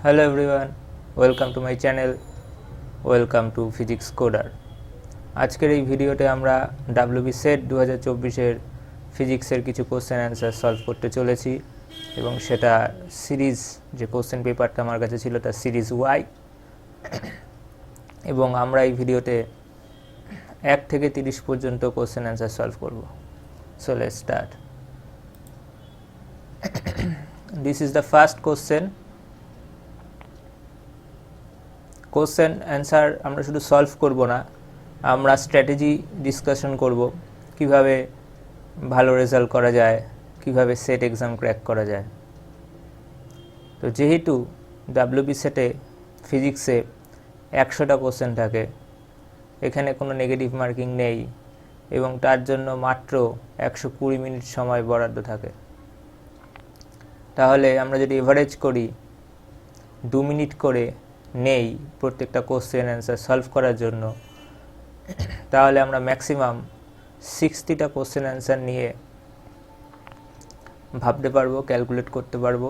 Hello everyone, welcome to my channel, welcome to Physics Coder. আজকের এই ভিডিওতে আমরা WB সেট 2024 এর ফিজিক্সের কিছু কোশ্চেন অ্যান্সার সলভ করতে চলেছি এবং সেটা সিরিজ যে কোশ্চেন পেপারটা আমার কাছে ছিল তা সিরিজ ওয়াই এবং আমরা এই ভিডিওতে 1 থেকে 30 পর্যন্ত কোশ্চেন অ্যান্সার সলভ করব। So let's start. This is the first question. Question answer আমরা শুধু সলভ করব না, আমরা স্ট্র্যাটেজি ডিসকাশন করব, কিভাবে ভালো রেজাল্ট করা যায়, কিভাবে সেট এক্সাম ক্র্যাক করা যায়। তো যেহেতু ডাব্লিউবি সেটে ফিজিক্সে 100টা কোশ্চেন থাকে, এখানে কোনো নেগেটিভ মার্কিং নেই এবং তার জন্য মাত্র 120 মিনিট সময় বরাদ্দ থাকে। তাহলে আমরা যদি এভারেজ করি 2 মিনিট করে নেই প্রত্যেকটা কোশ্চেন অ্যান্সার সলভ করার জন্য, তাহলে আমরা ম্যাক্সিমাম 60টা কোশ্চেন অ্যান্সার নিয়ে ভাবতে পারবো, ক্যালকুলেট করতে পারবো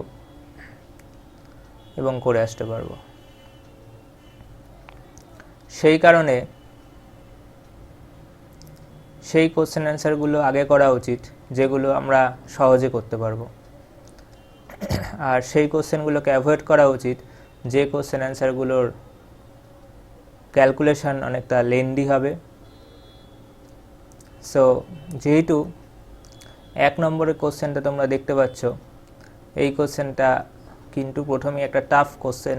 এবং করে আসতে পারবো। সেই কারণে সেই কোশ্চেন অ্যান্সারগুলো আগে করা উচিত যেগুলো আমরা সহজে করতে পারবো, আর সেই কোশ্চেনগুলোকে অ্যাভয়েড করা উচিত যে কোশ্চেন অ্যান্সারগুলোর ক্যালকুলেশন অনেকটা লেন্দি হবে। সো যেহেতু 1 নম্বরের কোশ্চেনটা তোমরা দেখতে পাচ্ছ, এই কোশ্চেনটা কিন্তু প্রথমেই একটা টাফ কোশ্চেন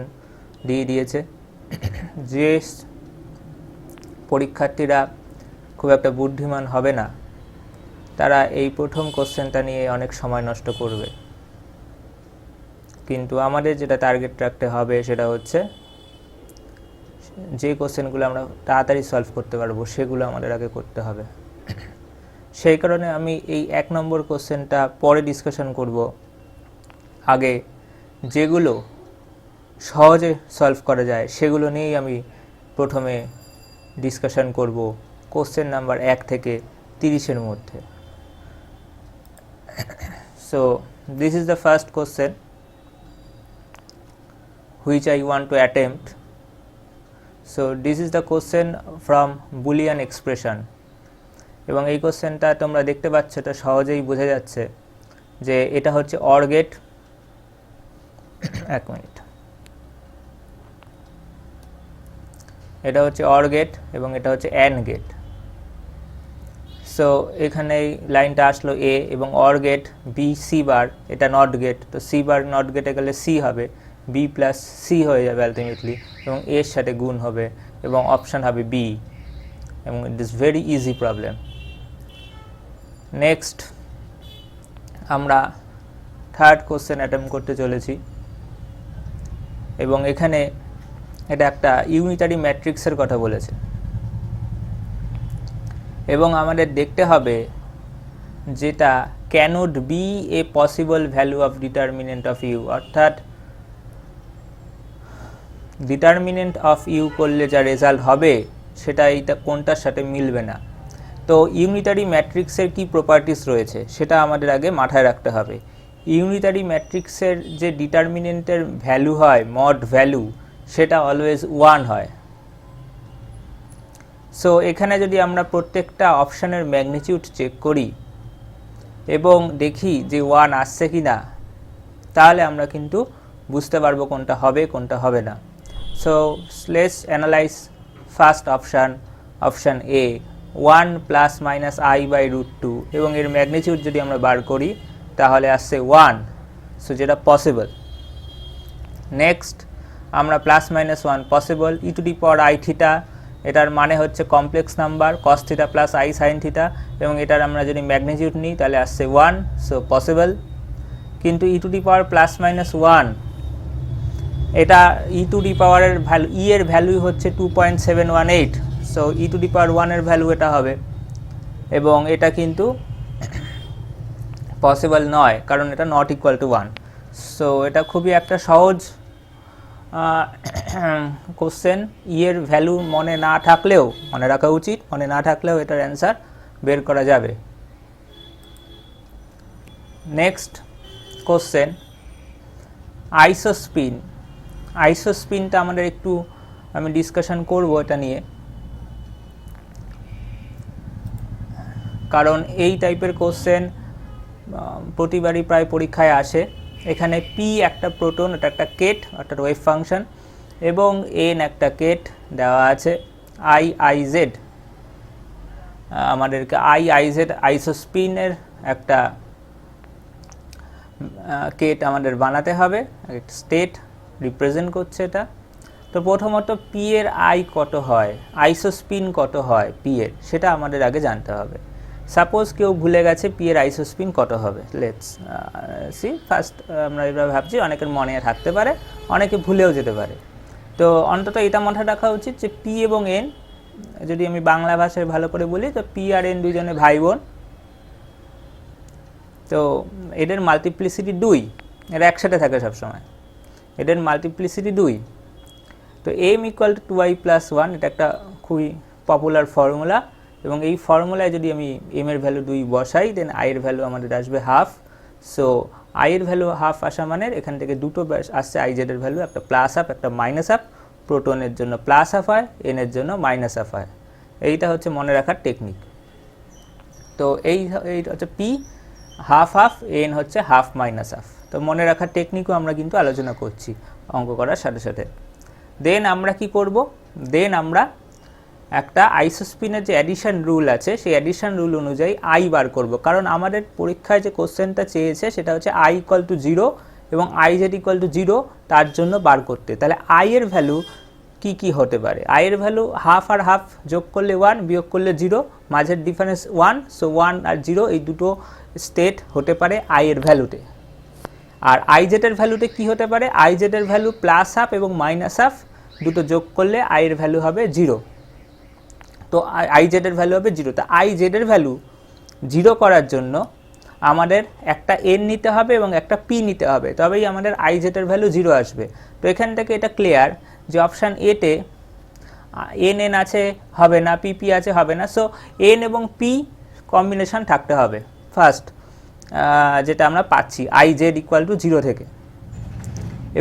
দিয়ে দিয়েছে। যে পরীক্ষার্থীরা খুব একটা বুদ্ধিমান হবে না, তারা এই প্রথম কোশ্চেনটা নিয়ে অনেক সময় নষ্ট করবে। কিন্তু আমাদের যেটা টার্গেট রাখতে হবে সেটা হচ্ছে যে কোশ্চেনগুলো আমরা তাড়াতাড়ি সলভ করতে পারবো সেগুলো আমাদের আগে করতে হবে। সেই কারণে আমি এই 1 নম্বর কোশ্চেনটা পরে ডিসকাশন করব, আগে যেগুলো সহজে সলভ করা যায় সেগুলো নিয়েই আমি প্রথমে ডিসকাশন করব কোশ্চেন নাম্বার 1 থেকে 30-এর মধ্যে। So this is the first question which I want to attempt. So this is the question from Boolean expression এবং এই কোশ্চেনটা তোমরা দেখতে পাচ্ছ, এটা সহজেই বোঝা যাচ্ছে যে এটা হচ্ছে অর গেট। 1 মিনিট, এটা হচ্ছে অর গেট এবং এটা হচ্ছে অ্যান্ড গেট। সো এখানে এই লাইনটা আসলো এ এবং or gate B C bar, এটা নট গেট, তো সি বার নট গেটে গেলে সি হবে, বি প্লাস সি হয়ে যাবে আলটিমেটলি এবং এর সাথে গুণ হবে এবং অপশান হবে বি এবং it is very easy problem. Next আমরা থার্ড কোশ্চেন অ্যাটেম্প করতে চলেছি এবং এখানে এটা একটা ইউনিটারি ম্যাট্রিক্সের কথা বলেছে এবং আমাদের দেখতে হবে যেটা can't be a possible value of determinant of U, অর্থাৎ ডিটারমিনেন্ট অফ ইউ করলে যা রেজাল্ট হবে সেটা এইটা কোনটার সাথে মিলবে না। তো ইউনিটারি ম্যাট্রিক্সের কি প্রপার্টিস রয়েছে সেটা আমাদের আগে মাথায় রাখতে হবে। ইউনিটারি ম্যাট্রিক্সের যে ডিটারমিনেন্টের ভ্যালু হয়, মড ভ্যালু, সেটা অলওয়েজ 1 হয়। সো এখানে যদি আমরা প্রত্যেকটা অপশানের ম্যাগনিটিউড চেক করি এবং দেখি যে 1 আসছে কি না, তাহলে আমরা কিন্তু বুঝতে পারবো কোনটা হবে কোনটা হবে না। So let's analyze first option A, 1 plus minus I by root 2 এবং এর ম্যাগনিটিউড যদি আমরা বার করি তাহলে আসছে 1, সো যেটা পসিবল। নেক্সট আমরা plus minus 1 possible, E to the power I theta, এটার মানে হচ্ছে complex number cos theta plus i sine theta এবং এটার আমরা যদি ম্যাগনিটিউড নিই তাহলে আসছে 1, সো পসিবল। কিন্তু e to the power plus minus 1, এটা ই টু দি পাওয়ারের ভ্যালু, ই এর ভ্যালু হচ্ছে 2.718, সো ই টু দি পাওয়ার 1 এর ভ্যালু এটা হবে এবং এটা কিন্তু পসিবল নয় কারণ এটা নট ইকুয়াল টু 1। সো এটা খুবই একটা সহজ কোশ্চেন। ই এর ভ্যালু মনে না থাকলেও, মনে রাখা উচিত, মনে না থাকলেও এটার অ্যান্সার বের করা যাবে। নেক্সট কোশ্চেন, আইসোস্পিন আইসোস্পিনটা আমাদের একটু আমি ডিসকাশন করব এটা নিয়ে, কারণ এই টাইপের কোশ্চেন প্রতিবারই প্রায় পরীক্ষায় আসে। এখানে পি একটা প্রোটন, এটা একটা কেট অর্থাৎ ওয়েভ ফাংশন, এবং এন একটা কেট দেওয়া আছে, আইআইজেড আমাদেরকে আইআইজেড আইসোস্পিনের একটা কেট আমাদের বানাতে হবে, স্টেট রিপ্রেজেন্ট করছে এটা। তো প্রথমত পি এর আই কত হয়, আইসোস্পিন কত হয় পি এর, সেটা আমাদের আগে জানতে হবে। সাপোজ কেউ ভুলে গেছে পি এর আইসোস্পিন কত হবে, লেটস সি ফার্স্ট। আমরা এবার ভাবছি অনেকের মনে থাকতে পারে, অনেকে ভুলেও যেতে পারে। তো অন্তত এটা মাথায় রাখা উচিত যে পি এবং এন, যদি আমি বাংলা ভাষায় ভালো করে বলি, তো পি আর এন দুজনে ভাই বোন, তো এদের মাল্টিপ্লিসিটি 2, এরা একসাথে থাকে সবসময়, এদের মাল্টিপ্লিসিটি 2। তো m equal to 2i plus 1, এটা একটা খুবই পপুলার ফর্মুলা, এবং এই ফর্মুলায় যদি আমি m এর ভ্যালু 2 বসাই, দেন i এর ভ্যালু আমাদের আসবে হাফ। সো i এর ভ্যালু হাফ আসা মানে এখান থেকে দুটো আসছে i z এর ভ্যালু, একটা প্লাস হাফ একটা মাইনাস হাফ, প্রোটনের জন্য প্লাস হাফ হয়, n এর জন্য মাইনাস হাফ হয়। এইটা হচ্ছে মনে রাখার টেকনিক। তো এই হচ্ছে p হাফ হাফ, n হচ্ছে হাফ মাইনাস হাফ। তো মনে রাখার টেকনিকও আমরা কিন্তু আলোচনা করছি অঙ্ক করার সাথে সাথে। দেন আমরা কি করব, দেন আমরা একটা আইসোস্পিনের যে অ্যাডিশন রুল আছে, সেই অ্যাডিশন রুল অনুযায়ী আই বার করব, কারণ আমাদের পরীক্ষায় যে কোশ্চেনটা চেয়েছে সেটা হচ্ছে আই ইকুয়াল টু 0 এবং আই জেড ইকুয়াল টু 0, তার জন্য বার করতে। তাহলে আই এর ভ্যালু কি কি হতে পারে, আই এর ভ্যালু হাফ আর হাফ যোগ করলে 1, বিয়োগ করলে 0, মাঝের ডিফারেন্স 1, সো 1 আর 0 এই দুটো স্টেট হতে পারে আই এর ভ্যালুতে। আর আই জেড এর ভ্যালুতে কি হতে পারে, আই জেড এর ভ্যালু প্লাস হাফ এবং মাইনাস হাফ দুটো যোগ করলে আই এর ভ্যালু হবে 0। তো আই জেড এর ভ্যালু হবে 0। তো আই জেড এর ভ্যালু 0 করার জন্য আমাদের একটা এন নিতে হবে এবং একটা পি নিতে হবে, তবেই আমাদের আই জেড এর ভ্যালু 0 আসবে। তো এখান থেকে এটা ক্লিয়ার যে অপশান এতে এন এন আছে, হবে না, পি পি আছে, হবে না। সো এন এবং পি কম্বিনেশন থাকতে হবে ফার্স্ট, যেটা আমরা পাচ্ছি আই জেড ইকুয়াল টু 0 থেকে,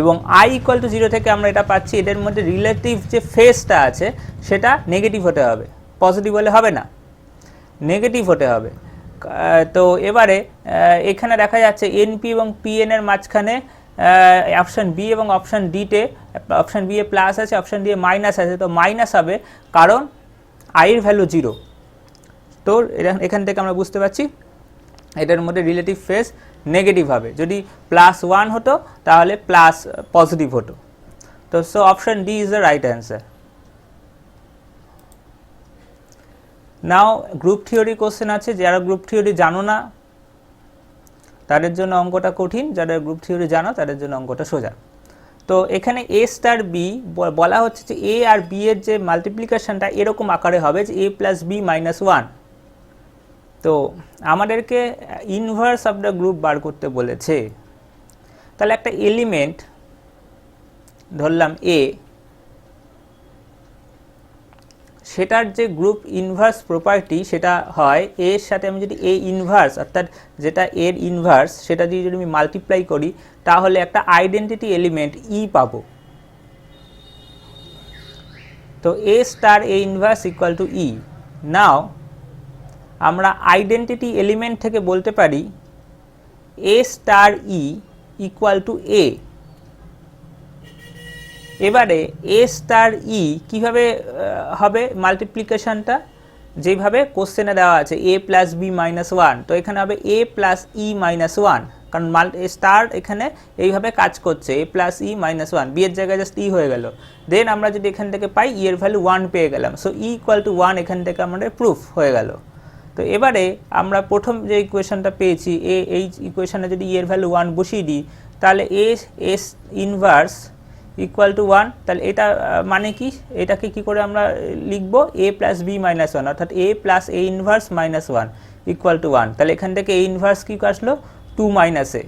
এবং আই ইকুয়াল টু 0 থেকে আমরা এটা পাচ্ছি এদের মধ্যে রিলেটিভ যে ফেজটা আছে সেটা নেগেটিভ হতে হবে, পজিটিভ হলে হবে না, নেগেটিভ হতে হবে। তো এবারে এখানে দেখা যাচ্ছে এনপি এবং পিএন এর মাঝখানে অপশান বি এবং অপশান ডিতে, অপশান বি এ প্লাস আছে, অপশান ডি এ মাইনাস আছে, তো মাইনাস হবে কারণ আই এর ভ্যালু 0। তো এখান থেকে আমরা বুঝতে পারছি এটার মধ্যে রিলেটিভ ফেজ নেগেটিভ হবে। যদি +1 হতো তাহলে প্লাস পজিটিভ হতো। তো so option D is the right answer. Now group theory question আছে, যারা গ্রুপ থিওরি জানো না তাদের জন্য অঙ্কটা কঠিন, যারা গ্রুপ থিওরি জানো তাদের জন্য অঙ্কটা সোজা। তো এখানে এ স্টার বি বলা হচ্ছে যে এ আর বি এর যে মাল্টিপ্লিকেশনটা এরকম আকারে হবে যে a প্লাস বি মাইনাস 1। তো আমাদেরকে ইনভার্স অফ দ্য গ্রুপ বার করতে বলেছে। তাহলে একটা এলিমেন্ট ধরলাম এ, সেটার যে গ্রুপ ইনভার্স প্রপার্টি সেটা হয় এর সাথে আমি যদি এ ইনভার্স অর্থাৎ যেটা এর ইনভার্স সেটা দিয়ে যদি আমি মাল্টিপ্লাই করি তাহলে একটা আইডেন্টিটি এলিমেন্ট ই পাবো। তো a star a inverse equal to e. Now আমরা আইডেন্টিটি এলিমেন্ট থেকে বলতে পারি a star e equal to a. এবারে এ স্টার ই কীভাবে হবে মাল্টিপ্লিকেশনটা, যেভাবে কোশ্চেনে দেওয়া আছে এ প্লাস বি মাইনাস 1, তো এখানে হবে এ প্লাস ই মাইনাস 1, কারণ স্টার এখানে এইভাবে কাজ করছে এ প্লাস ই মাইনাস 1, বি এর জায়গায় জাস্ট ই হয়ে গেল। দেন আমরা যদি এখান থেকে পাই ই এর ভ্যালু 1 পেয়ে গেলাম, সো ই ইকুয়াল টু 1 এখান থেকে আমাদের প্রুফ হয়ে গেল। তো এবারে আমরা প্রথম যে ইকুয়েশনটা পেয়েছি এই ইকুয়েশনে যদি ই এর ভ্যালু 1 বসিয়ে দিই তাহলে এস ইনভার্স ইকুয়াল টু 1, তাহলে এটা মানে কি, এটাকে কি করে আমরা লিখব এ প্লাস বি মাইনাস 1 অর্থাৎ a plus a inverse minus 1 equal to 1। তাহলে এখান থেকে এ ইনভার্স কী আসলো 2 মাইনাস এ,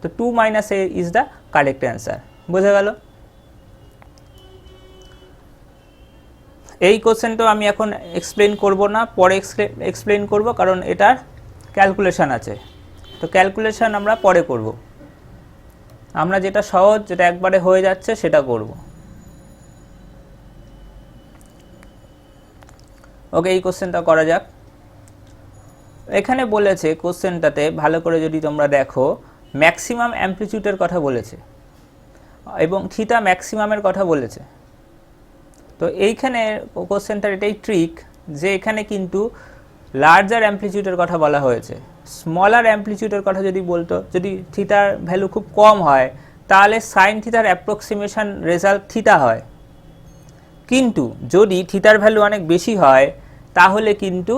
তো 2 minus A is the correct answer. বোঝা গেল? এই কোশ্চেনটাও আমি এখন এক্সপ্লেন করব না, পরে এক্সপ্লেন করব কারণ এটার ক্যালকুলেশন আছে, তো ক্যালকুলেশন আমরা পরে করব। আমরা যেটা সহজ, যেটা একবারে হয়ে যাচ্ছে সেটা করব। ওকে, এই কোশ্চেনটা করা যাক। এখানে বলেছে কোশ্চেনটাতে ভালো করে যদি তোমরা দেখো, ম্যাক্সিমাম অ্যামপ্লিটিউডের কথা বলেছে এবং থিটা ম্যাক্সিমামের কথা বলেছে। তো এইখানে কোশ্চেনটার এটাই ট্রিক যে এখানে কিন্তু লার্জার অ্যামপ্লিটিউডের কথা বলা হয়েছে। স্মলার অ্যামপ্লিটিউডের কথা যদি বলতো, যদি থিটার ভ্যালু খুব কম হয় তাহলে সাইন থিটার অ্যাপ্রক্সিমেশন রেজাল্ট থিটা হয়, কিন্তু যদি থিটার ভ্যালু অনেক বেশি হয় তাহলে কিন্তু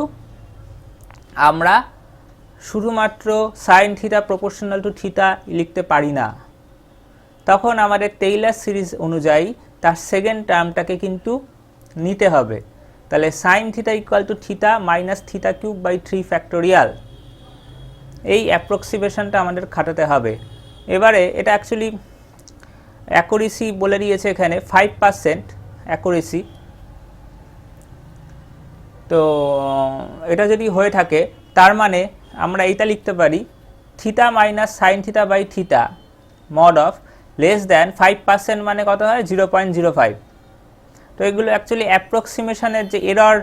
আমরা শুধুমাত্র sine theta proportional to theta লিখতে পারি না। তখন আমাদের টেইলার সিরিজ অনুযায়ী তার সেকেন্ড টার্মটাকে কিন্তু নিতে হবে। তাহলে sine theta equal to theta minus theta cube by 3 factorial, এই অ্যাপ্রক্সিমেশনটা আমাদের খাটাতে হবে। এবারে এটা অ্যাকচুয়ালি অ্যাকুরেসি বলে দিয়েছে এখানে 5% অ্যাকুরেসি। তো এটা যদি হয়ে থাকে তার মানে আমরা এইটা লিখতে পারি theta minus sine theta by theta mod of less than 5% মানে কত হয় 0.05। তো এগুলো অ্যাকচুয়ালি অ্যাপ্রক্সিমেশনের যে এরর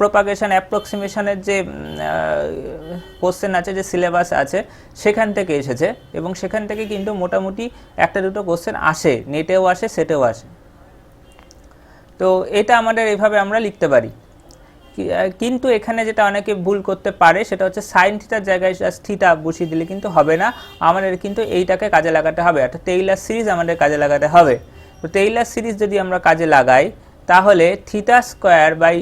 প্রপাগেশন অ্যাপ্রক্সিমেশনের যে কোশ্চেন আছে, যে সিলেবাস আছে সেখান থেকে এসেছে এবং সেখান থেকে কিন্তু মোটামুটি একটা দুটো কোশ্চেন আসে, নেটেও আসে সেটেও আসে। তো এটা আমাদের এইভাবে আমরা লিখতে পারি। কিন্তু এখানে যেটা অনেকে ভুল করতে পারে সেটা হচ্ছে সাইন থিটার জায়গায় জাস্ট থিটা বসিয়ে দিলে কিন্তু হবে না, আমাদের কিন্তু এইটাকে কাজে লাগাতে হবে, একটা টেইলার সিরিজ আমাদের কাজে লাগাতে হবে। তো টেইলার সিরিজ যদি আমরা কাজে লাগাই তাহলে থিটা স্কোয়ার বাই,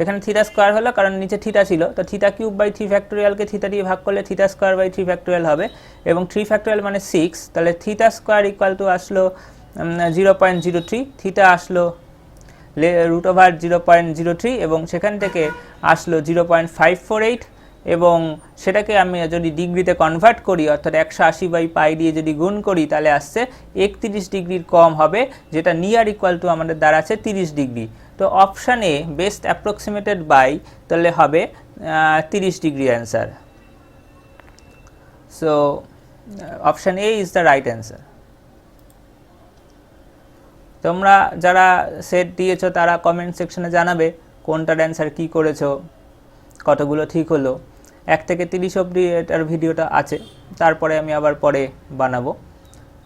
এখানে থিটা স্কোয়ার হলো কারণ নিচে থিটা ছিল, তো থিটা কিউব বাই 3 ফ্যাক্টোরিয়ালকে থিটা দিয়ে ভাগ করলে থিটা স্কোয়ার বাই 3 ফ্যাক্টোরিয়াল হবে এবং 3 ফ্যাক্টোরিয়াল মানে 6, তাহলে থিটা স্কোয়ার ইকুয়াল টু আসলো 0.03, থিটা আসলো রুট ওভার 0.03 এবং সেখান থেকে আসলো 0.548 এবং সেটাকে আমি যদি ডিগ্রিতে কনভার্ট করি অর্থাৎ 180 বাই পাই দিয়ে যদি গুণ করি তাহলে আসছে 31 ডিগ্রির কম হবে, যেটা নিয়ার ইকুয়াল টু আমাদের দাঁড়াচ্ছে 30 ডিগ্রি। তো অপশানে বেস্ট অ্যাপ্রক্সিমেটেড বাই তাহলে হবে 30 degree answer. So option A is the right answer. তোমরা যারা সেট দিয়েছো তারা কমেন্ট সেকশনে জানাবে কোনটার অ্যান্সার কী করেছো, কতগুলো ঠিক হলো। 1 থেকে 30 অবধি এটার ভিডিওটা আছে, তারপরে আমি আবার পরে বানাবো।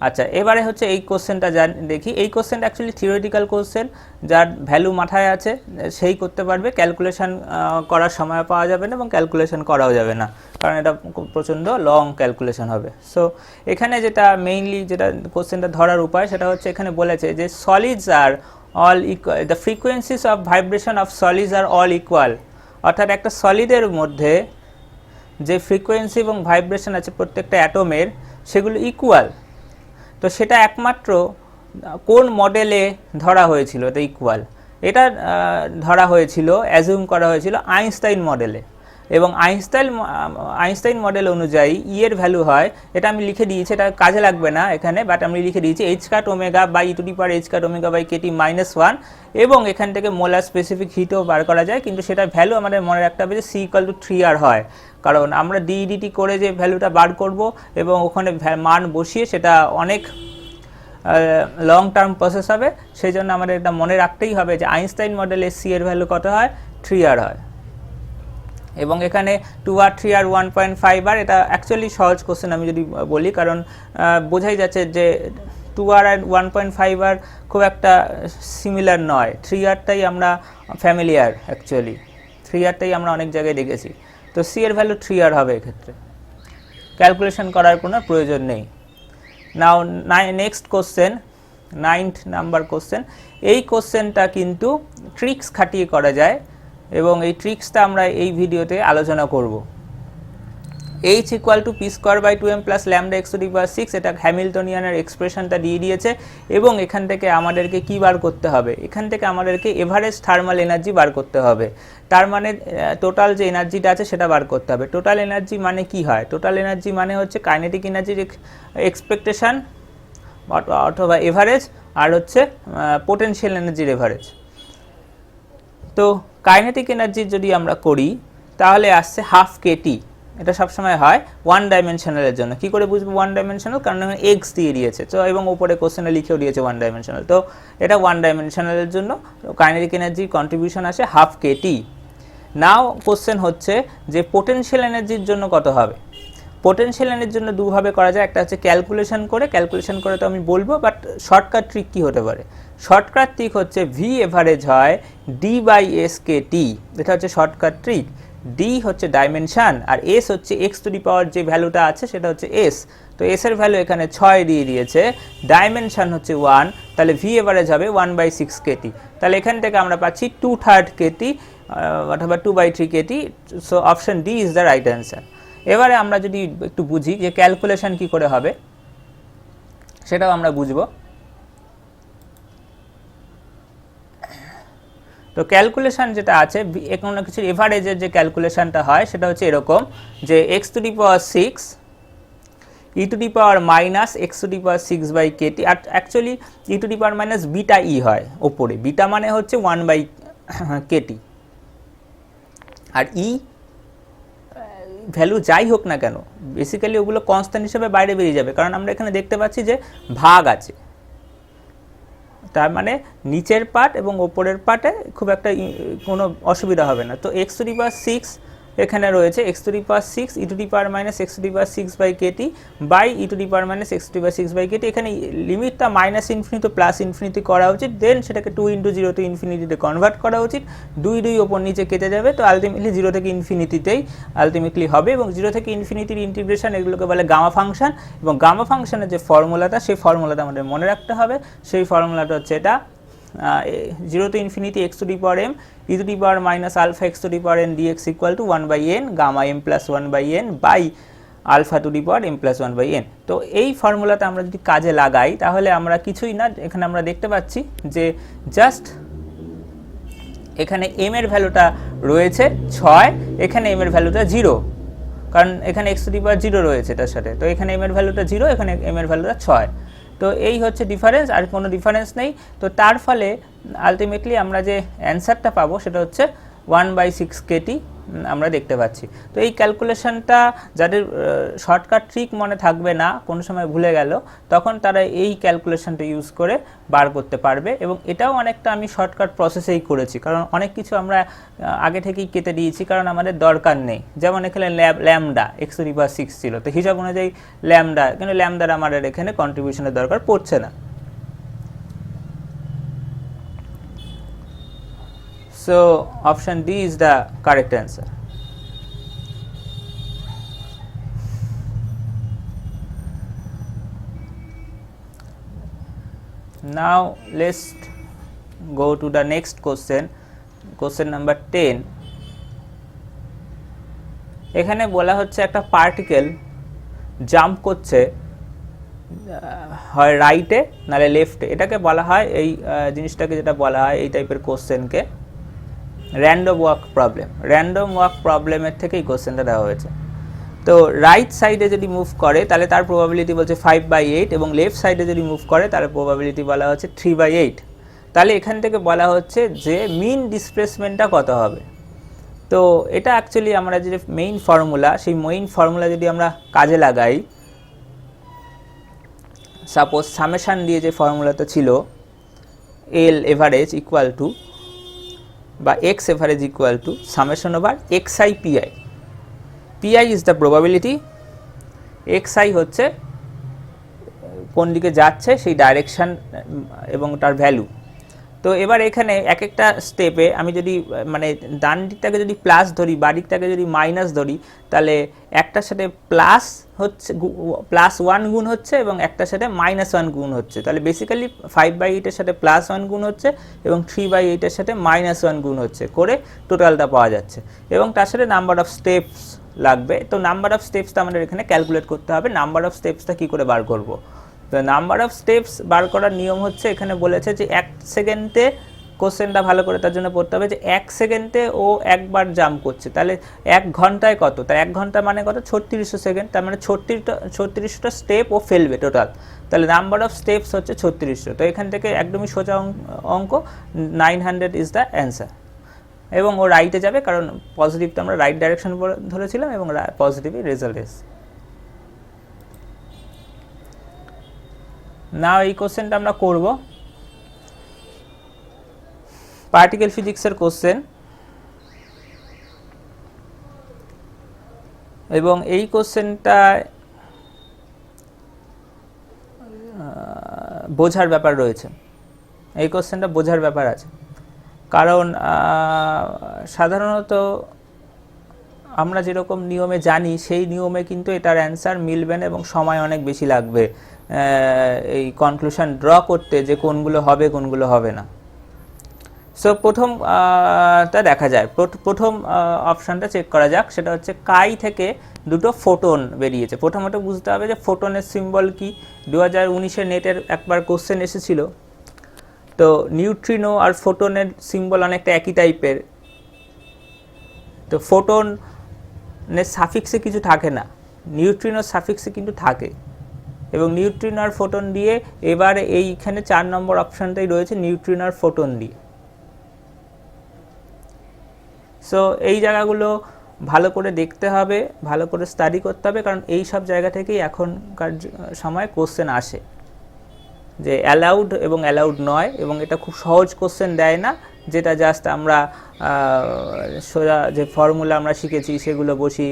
আচ্ছা, এবারে হচ্ছে এই কোশ্চেনটা দেখি। এই কোশ্চেনটা অ্যাকচুয়ালি থিওরিটিক্যাল কোশ্চেন, যার ভ্যালু মাথায় আছে সেই করতে পারবে, ক্যালকুলেশন করার সময় পাওয়া যাবে না এবং ক্যালকুলেশন করাও যাবে না কারণ এটা প্রচণ্ড লং ক্যালকুলেশন হবে। সো এখানে যেটা মেইনলি যেটা কোশ্চেনটা ধরার উপায় সেটা হচ্ছে এখানে বলেছে যে solids are all equal, the frequencies of vibration of solids are all equal, অর্থাৎ একটা সলিডের মধ্যে যে ফ্রিকোয়েন্সি এবং ভাইব্রেশন আছে প্রত্যেকটা অ্যাটমের সেগুলো ইকুয়াল। তো সেটা একমাত্র কোন মডেলে ধরা হয়েছিল এটা ইকুয়াল, এটা ধরা হয়েছিল, অ্যাজিউম করা হয়েছিল আইনস্টাইন মডেলে, এবং আইনস্টাইন মডেল অনুযায়ী ই এর ভ্যালু হয়, এটা আমি লিখে দিয়েছি, এটা কাজে লাগবে না এখানে, বাট আমি লিখে দিয়েছি h⁻ by e⁻ by kt -1, এবং এখান থেকে মোলার স্পেসিফিক হিটও বার করা যায়, কিন্তু সেটা ভ্যালু আমাদের মনে রাখতে হবে যে c = 3r হয়, কারণ আমরা ডিইডিটি করে যে ভ্যালুটা বার করব এবং ওখানে মান বসিয়ে সেটা অনেক লং টার্ম প্রসেস হবে, সেই জন্য আমাদের এটা মনে রাখতেই হবে যে আইনস্টাইন মডেলে c এর ভ্যালু কত হয়, 3r হয়। এবং এখানে 2r 3r 1.5r, এটা অ্যাকচুয়ালি সহজ কোশ্চেন আমি যদি বলি, কারণ বোঝাই যাচ্ছে যে 2r আর 1.5r খুব একটা সিমিলার নয়, 3rটাই আমরা ফ্যামিলিয়ার, অ্যাকচুয়ালি 3rটাই আমরা অনেক জায়গায় দেখেছি। তো c এর ভ্যালু 3r হবে এক্ষেত্রে, ক্যালকুলেশন করার কোনো প্রয়োজন নেই। Now next question, 9th number question. এই কোশ্চেনটা কিন্তু ট্রিক্স খাটিয়ে করা যায় এবং এই ট্রিক্সটা আমরা এই ভিডিওতে আলোচনা করব। h = p² / 2m + λ(x⁶), এটা হ্যামিল্টনিয়ানের এক্সপ্রেশনটা দিয়ে দিয়েছে এবং এখান থেকে আমাদেরকে কি বার করতে হবে, এখান থেকে আমাদেরকে এভারেজ থার্মাল এনার্জি বার করতে হবে, তার মানে টোটাল যে এনার্জিটা আছে সেটা বার করতে হবে। টোটাল এনার্জি মানে কি হয়, টোটাল এনার্জি মানে হচ্ছে কাইনেটিক এনার্জির এক্সপেকটেশন অথবা এভারেজ, আর হচ্ছে পোটেনশিয়াল এনার্জির এভারেজ। তো কাইনেটিক এনার্জি যদি আমরা করি তাহলে আসছে ½ kT, এটা সবসময় হয় ওয়ান ডাইমেনশনালের জন্য। কি করে বুঝবো ওয়ান ডাইমেনশনাল? কারণ এখানে এক্স দিয়ে দিয়েছে, তো এবং উপরে কোশ্চেনে লিখেও দিয়েছে ওয়ান ডাইমেনশনাল, তো এটা ওয়ান ডাইমেনশনালের জন্য কাইনেটিক এনার্জির কন্ট্রিবিউশন আসে হাফ কেটি। নাও কোশ্চেন হচ্ছে যে পোটেনশিয়াল এনার্জির জন্য কত হবে। পোটেনশিয়াল এনার্জির জন্য দুভাবে করা যায়, একটা হচ্ছে ক্যালকুলেশন করে তো আমি বলবো, বাট শর্টকাট ট্রিক কী হতে পারে? শর্টকাট ট্রিক হচ্ছে ভি এভারেজ হয় ডি বাই এস কে টি, এটা হচ্ছে শর্টকাট ট্রিক। ডি হচ্ছে ডাইমেনশান আর এস হচ্ছে এক্স টু দি পাওয়ার যে ভ্যালুটা আছে সেটা হচ্ছে এস, তো এস এর ভ্যালু এখানে 6 দিয়ে দিয়েছে, ডাইমেনশান হচ্ছে 1, তাহলে ভি এভারেজ হবে 1/6 কেটি। তাহলে এখান থেকে আমরা পাচ্ছি 2/3 কেটি অথবা 2/3 KT. So option D is the right answer. এবারে আমরা যদি একটু বুঝি যে ক্যালকুলেশন কি করে হবে, সেটাও আমরা বুঝবো। তো ক্যালকুলেশন যেটা আছে কোনো কিছুর এভারেজের যে ক্যালকুলেশনটা হয় সেটা হচ্ছে এরকম যে x to the power 6 e to the power minus x to the power 6 by kT, আর actually e to the power minus beta e হয় ওপরে, বিটা মানে হচ্ছে 1/কেটি, আর ই ভ্যালু যাই হোক না কেন বেসিক্যালি ওগুলো কনস্ট্যান্ট হিসেবে বাইরে বেরিয়ে যাবে, কারণ আমরা এখানে দেখতে পাচ্ছি যে ভাগ আছে, তার মানে নিচের পার্ট এবং ওপরের পার্টে খুব একটা কোনো অসুবিধা হবে না। তো এক্স টু দি পাওয়ার 6 এখানে রয়েছে x to the power 6 e to the power minus x to the power 6 by KT by e to the power minus x to the power 6 by KT. এখানে লিমিটটা minus infinity plus infinity করা উচিত, দেন সেটাকে 2 × 0 two ইনফিনিটিতে convert করা উচিত, 2 ওপর নিচে কেটে যাবে, তো আলটিমেটলি 0 থেকে ইনফিনিটিতেই আলটিমেটলি হবে, এবং 0 থেকে ইনফিনিটির ইন্টিগ্রেশন এগুলোকে বলে গামা ফাংশন, এবং গামা ফাংশনের যে ফর্মুলাটা সেই ফর্মুলাটা আমাদের মনে রাখতে হবে। সেই ফর্মুলাটা হচ্ছে এটা 0 to infinity x to the power m e to the power minus alpha x to the power n dx equal to 1/n gamma m plus 1/n by alpha to the power m plus 1/n। তো এই ফর্মুলাটা আমরা যদি কাজে লাগাই তাহলে আমরা কিছুই না, এখানে আমরা দেখতে পাচ্ছি যে জাস্ট এখানে m এর ভ্যালুটা রয়েছে 6, এখানে m এর ভ্যালুটা 0, কারণ এখানে x to the power 0 রয়েছে তার সাথে, তো এখানে m এর ভ্যালুটা 0, এখানে m এর ভ্যালুটা 6। তো এই হচ্ছে ডিফারেন্স, আর কোনো ডিফারেন্স নেই। তো তার ফলে আলটিমেটলি আমরা যে অ্যান্সারটা পাবো সেটা হচ্ছে 1/6 কেটি আমরা দেখতে পাচ্ছি। তো এই ক্যালকুলেশনটা যাদের শর্টকাট ট্রিক মনে থাকবে না, কোনো সময় ভুলে গেল, তখন তারা এই ক্যালকুলেশনটা ইউজ করে বার করতে পারবে, এবং এটাও অনেকটা আমি শর্টকাট প্রসেসেই করেছি, কারণ অনেক কিছু আমরা আগে থেকেই কেটে দিয়েছি কারণ আমাদের দরকার নেই। যেমন এখানে lambda x to the power 6 ছিল, তো হিসাব অনুযায়ী ল্যামডা, কিন্তু ল্যামডার আমাদের এখানে কন্ট্রিবিউশনের দরকার পড়ছে না। So option D is the correct answer. Now let's go to the next question, question number 10. এখানে বলা হচ্ছে একটা পার্টিকেল জাম্প করছে হয় রাইটে নালে লেফটে, এটাকে বলা হয় এই জিনিসটাকে যেটা বলা হয় এই টাইপের কোশ্চেনকে random walk problem. Random walk প্রবলেমের থেকে এই কোশ্চেনটা দেওয়া হয়েছে। তো রাইট সাইডে যদি মুভ করে তাহলে তার প্রবাবিলিটি বলছে 5/8, এবং লেফট সাইডে যদি মুভ করে তার প্রবাবিলিটি বলা হচ্ছে 3/8। তাহলে এখান থেকে বলা হচ্ছে যে মিন ডিসপ্লেসমেন্টটা কত হবে। তো এটা অ্যাকচুয়ালি আমরা যে মেইন ফর্মুলা, সেই মেইন ফর্মুলা যদি আমরা কাজে লাগাই, সাপোজ সামেশান দিয়ে যে ফর্মুলাটা ছিল এল এভারেজ ইকুয়াল টু বা x average equal to summation over xi pi. pi is the probability, xi হচ্ছে কোন দিকে যাচ্ছে সেই ডাইরেকশন এবং তার ভ্যালু। তো এবার এখানে এক একটা স্টেপে আমি যদি মানে ডান দিকটাকে যদি প্লাস ধরি, বাঁ দিকটাকে যদি মাইনাস ধরি, তাহলে একটার সাথে প্লাস হচ্ছে +1 গুণ হচ্ছে এবং একটার সাথে -1 গুণ হচ্ছে, তাহলে বেসিক্যালি 5/8 এর সাথে +1 গুণ হচ্ছে এবং 3/8 এর সাথে -1 গুণ হচ্ছে করে টোটালটা পাওয়া যাচ্ছে, এবং তার সাথে নাম্বার অফ স্টেপস লাগবে। তো নাম্বার অফ স্টেপসটা আমাদের এখানে ক্যালকুলেট করতে হবে। নাম্বার অফ স্টেপসটা কী করে বার করব? তো নাম্বার অফ স্টেপস বার করার নিয়ম হচ্ছে, এখানে বলেছে যে 1 সেকেন্ডে, কোশ্চেনটা ভালো করে তার জন্য পড়তে হবে যে 1 সেকেন্ডে ও একবার জাম্প করছে, তাহলে 1 ঘন্টায় কত, তাই 1 ঘন্টা মানে কত 3600 সেকেন্ড, তার মানে 3600টা স্টেপ ও ফেলবে টোটাল, তাহলে নাম্বার অফ স্টেপস হচ্ছে 3600। তো এখান থেকে একদমই সোজা অঙ্ক 900 ইজ দ্য অ্যান্সার। এবং ও রাইটে যাবে, কারণ পজিটিভ তো আমরা রাইট ডাইরেকশন ধরেছিলাম এবং পজিটিভই রেজাল্ট এসছে। না এই কোশ্চেনটা আমরা করব পার্টিকেল ফিজিক্সের কোশ্চেন, এবং এই কোশ্চেনটা বোঝার ব্যাপার রয়েছে, এই কোশ্চেনটা বোঝার ব্যাপার আছে, কারণ সাধারণত আমরা যেরকম নিয়মে জানি সেই নিয়মে কিন্তু এটার অ্যান্সার মিলবে না এবং সময় অনেক বেশি লাগবে এই কনক্লুশন ড্র করতে যে কোনগুলো হবে কোনগুলো হবে না। সো প্রথমটা দেখা যায়, প্রথম অপশানটা চেক করা যাক, সেটা হচ্ছে কাই থেকে দুটো ফোটন বেরিয়েছে। প্রথমত বুঝতে হবে যে ফোটনের সিম্বল কি। 2019-এ নেটের একবার কোশ্চেন এসেছিল, তো নিউট্রিনো আর ফোটনের সিম্বল অনেকটা একই টাইপের। তো ফোটনের সাফিক্সে কিছু থাকে না, নিউট্রিনোর সাফিক্সে কিন্তু থাকে, এবং নিউট্রিনো আর ফোটন দিয়ে এবারে এইখানে 4 নম্বর অপশানটাই রয়েছে নিউট্রিনো আর ফোটন দিয়ে। সো এই জায়গাগুলো ভালো করে দেখতে হবে, ভালো করে স্টাডি করতে হবে, কারণ এই সব জায়গা থেকেই এখনকার সময় কোশ্চেন আসে যে অ্যালাউড এবং অ্যালাউড নয়, এবং এটা খুব সহজ কোশ্চেন দেয় না, যেটা জাস্ট আমরা সোজা যে ফর্মুলা আমরা শিখেছি সেগুলো বসি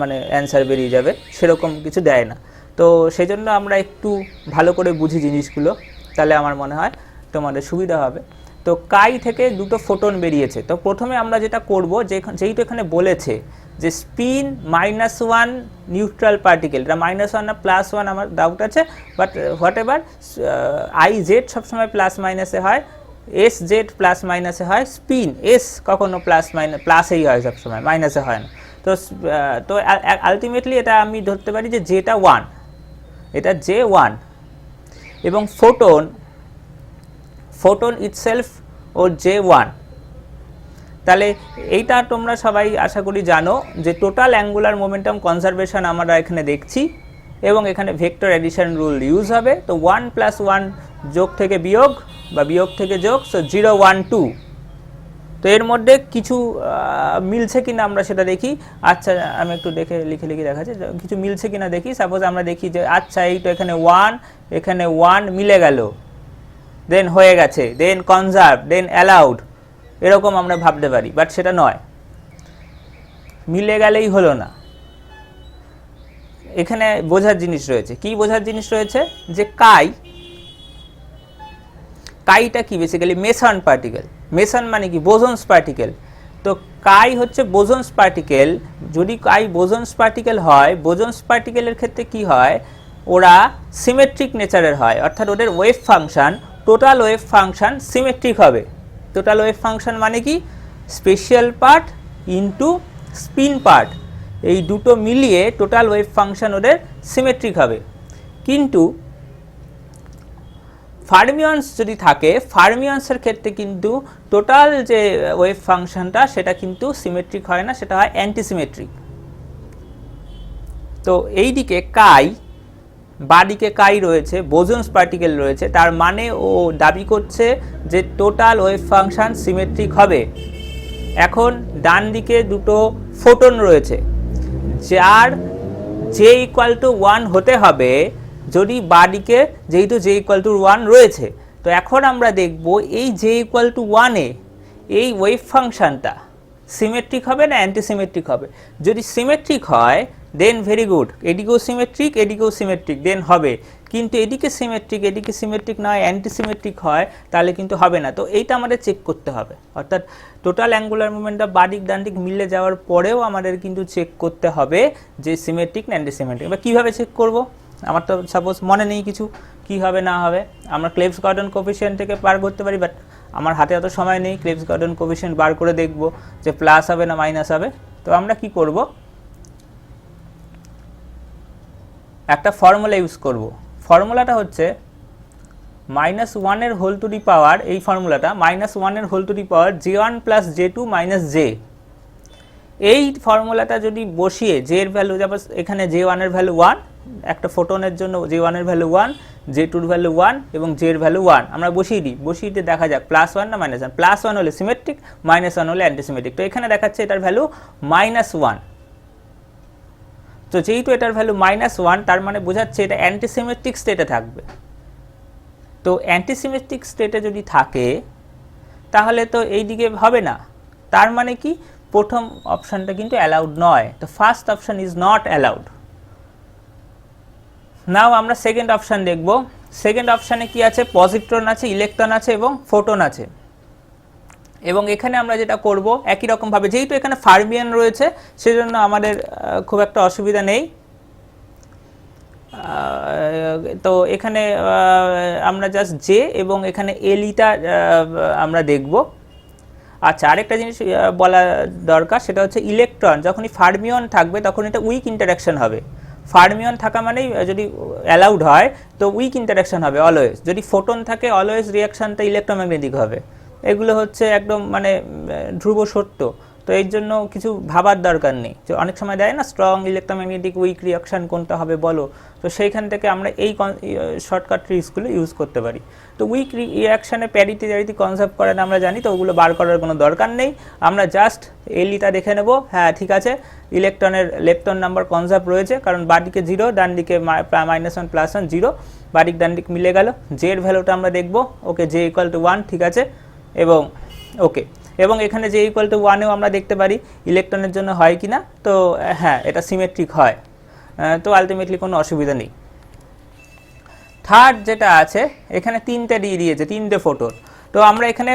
মানে অ্যান্সার বেরিয়ে যাবে, সেরকম কিছু দেয় না। তো সেই জন্য আমরা একটু ভালো করে বুঝি জিনিসগুলো, তাহলে আমার মনে হয় তোমাদের সুবিধা হবে। তো কাই থেকে দুটো ফোটন বেরিয়েছে। তো প্রথমে আমরা যেটা করব, যেহেতু এখানে বলেছে যে স্পিন -1 নিউট্রাল পার্টিকেল, এটা -1 না +1 আমার ডাউট আছে, বাট হোয়াট এভার, IZ সবসময় প্লাস মাইনাসে হয়, SZ প্লাস মাইনাসে হয়, স্পিন S কখনো প্লাসেই হয় সবসময়, মাইনাসে হয় না। তো আলটিমেটলি এটা আমি ধরতে পারি যে যেটা 1, এটা J1, এবং ফোটন ইটসেলফ ও J1। তাহলে এইটা তোমরা সবাই আশা করি জানো যে টোটাল অ্যাঙ্গুলার মোমেন্টাম কনজারভেশন আমরা এখানে দেখছি, এবং এখানে ভেক্টর এডিশন রুল ইউজ হবে। তো 1 + 1 যোগ থেকে বিয়োগ বা বিয়োগ থেকে যোগ, সো 0 1 2। তো এর মধ্যে কিছু মিলছে কিনা আমরা সেটা দেখি। আচ্ছা আমি একটু দেখে লিখে দেখাচ্ছি কিছু মিলছে কিনা দেখি। সাপোজ আমরা দেখি যে আচ্ছা এই তো এখানে 1 এখানে 1 মিলে গেল, দেন হয়ে গেছে, দেন কনজার্ভ, দেন অ্যালাউড, এরকম আমরা ভাবতে পারি, বাট সেটা নয়, মিলে গেলেই হলো না। এখানে বোঝার জিনিস রয়েছে। কি বোঝার জিনিস রয়েছে? যে কাইটা কি বেসিক্যালি মেসন পার্টিকেল। মেসন মানে কি? বোসন্স পার্টিকেল। তো কাই হচ্ছে বোসন্স পার্টিকেল। যদি কাই বোসন্স পার্টিকেল হয়, বোসন্স পার্টিকেলের ক্ষেত্রে কি হয়, ওরা সিমেট্রিক নেচারের হয়, অর্থাৎ ওদের wave function, total wave function symmetric হবে। টোটাল ওয়েভ ফাংশন মানে কি? Special part into spin part, এই দুটো মিলিয়ে টোটাল ওয়েভ ফাংশন ওদের সিমেট্রিক হবে। কিন্তু ফার্মিয়ন্স যদি থাকে, ফার্মিয়ন্সের ক্ষেত্রে কিন্তু টোটাল যে ওয়েভ ফাংশনটা সেটা কিন্তু সিমেট্রিক হয় না, সেটা হয় অ্যান্টিসিমেট্রিক। তো এই দিকে বাদিকে কাই রয়েছে, বোসন্স পার্টিকেল রয়েছে, তার মানে ও দাবি করছে যে টোটাল ওয়েভ ফাংশন সিমেট্রিক হবে। এখন ডান দিকে দুটো ফোটন রয়েছে, যার J = 1 হতে হবে, যদি বাদিকে যেহেতু J = 1 রয়েছে। তো এখন আমরা দেখব এই J = 1-এ এই ওয়েভ ফাংশনটা সিমেট্রিক হবে না অ্যান্টিসিমেট্রিক হবে। যদি সিমেট্রিক হয় দেন ভেরি গুড, এদিকেও সিমেট্রিক দেন হবে। কিন্তু এদিকে সিমেট্রিক নয়, অ্যান্টিসিমেট্রিক হয়, তাহলে কিন্তু হবে না। তো এইটা আমাদের চেক করতে হবে, অর্থাৎ টোটাল অ্যাঙ্গুলার মুভমেন্টটা বাদিক ডানদিক মিলে যাওয়ার পরেও আমাদের কিন্তু চেক করতে হবে যে সিমেট্রিক না অ্যান্টিসিমেট্রিক। এবার কীভাবে চেক করব? আমার তো সাপোজ মনে নেই কিছু, কী হবে না হবে। আমরা ক্লেবস গর্ডন কোএফিসিয়েন্ট থেকে বার করতে পারি, বাট আমার হাতে অত সময় নেই ক্লেবস গর্ডন কোএফিসিয়েন্ট বার করে দেখব যে প্লাস হবে না মাইনাস হবে। তো আমরা কি করব, একটা ফর্মুলা ইউজ করব। ফর্মুলাটা হচ্ছে -1 হোল টু দি পাওয়ার, এই ফর্মুলাটা -1 whole to the power J1 + J2 - J। এই ফর্মুলাটা যদি বসিয়ে J এর ভ্যালু, যেমন এখানে J1 এর ভ্যালু 1, একটা ফোটনের জন্য J1 এর ভ্যালু 1, জে টুর ভ্যালু 1 এবং জে এর ভ্যালু 1 আমরা বসিয়ে দিয়ে দেখা যাক +1 না -1। +1 হলে সিমেট্রিক, -1 হলে অ্যান্টিসিমেট্রিক। তো এখানে দেখাচ্ছে এটার ভ্যালু -1। তো যেহেতু এটার ভ্যালু -1 তার মানে বোঝাচ্ছে এটা অ্যান্টিসিমেট্রিক স্টেটে থাকবে। তো অ্যান্টিসিমেট্রিক স্টেটে যদি থাকে তাহলে তো এই দিকে হবে না, তার মানে কি প্রথম অপশানটা কিন্তু অ্যালাউড নয়। তো first option is not allowed. Now আমরা সেকেন্ড অপশান দেখব। সেকেন্ড অপশানে কি আছে, পজিট্রন আছে, ইলেকট্রন আছে এবং ফোটন আছে। এবং এখানে আমরা যেটা করব একই রকমভাবে, যেহেতু এখানে ফার্মিয়ান রয়েছে সেজন্য আমাদের খুব একটা অসুবিধা নেই। তো এখানে আমরা জাস্ট জে এবং এখানে এলিটা আমরা দেখব। আচ্ছা, আরেকটা জিনিস বলা দরকার, সেটা হচ্ছে ইলেকট্রন যখনই ফার্মিয়ন থাকবে তখন এটা উইক ইন্টারাকশন হবে। ফার্মিয়ন থাকা মানেই যদি অ্যালাউড হয় তো উইক ইন্টারাকশন হবে অলওয়েজ। যদি ফোটন থাকে অলওয়েজ রিয়াকশানটা ইলেকট্রোম্যাগনেটিক হবে। এগুলো হচ্ছে একদম মানে ধ্রুব সত্য। তো এর জন্য কিছু ভাবার দরকার নেই। যে অনেক সময় দেয় না স্ট্রং ইলেকট্রোম্যাগনেটিক উইক রিয়াকশান কোনটা হবে বলো, তো সেইখান থেকে আমরা এই শর্টকাট ট্রিক্সগুলো ইউজ করতে পারি। তো উইক রিয়াকশানে প্যারিটি কনজার্ভ করেন আমরা জানি, তো ওগুলো বার করার কোনো দরকার নেই। আমরা জাস্ট এলিটা দেখে নেব। হ্যাঁ ঠিক আছে, ইলেকট্রনের লেপ্টন নাম্বার কনজার্ভ রয়েছে, কারণ বাদিকে 0, ডান দিকে -1 +1 0, বাদিক ডান দিক মিলে গেল। জে এর ভ্যালুটা আমরা দেখব। ওকে, জে = 1, ঠিক আছে। এবং ওকে, এবং এখানে জে = 1এও আমরা দেখতে পারি ইলেকট্রনের জন্য হয় কি না। তো হ্যাঁ, এটা সিমেট্রিক হয়। তো আলটিমেটলি কোনো অসুবিধা নেই। থার্ড যেটা আছে, এখানে 3টে দিয়ে দিয়েছে, 3টে ফোটন। তো আমরা এখানে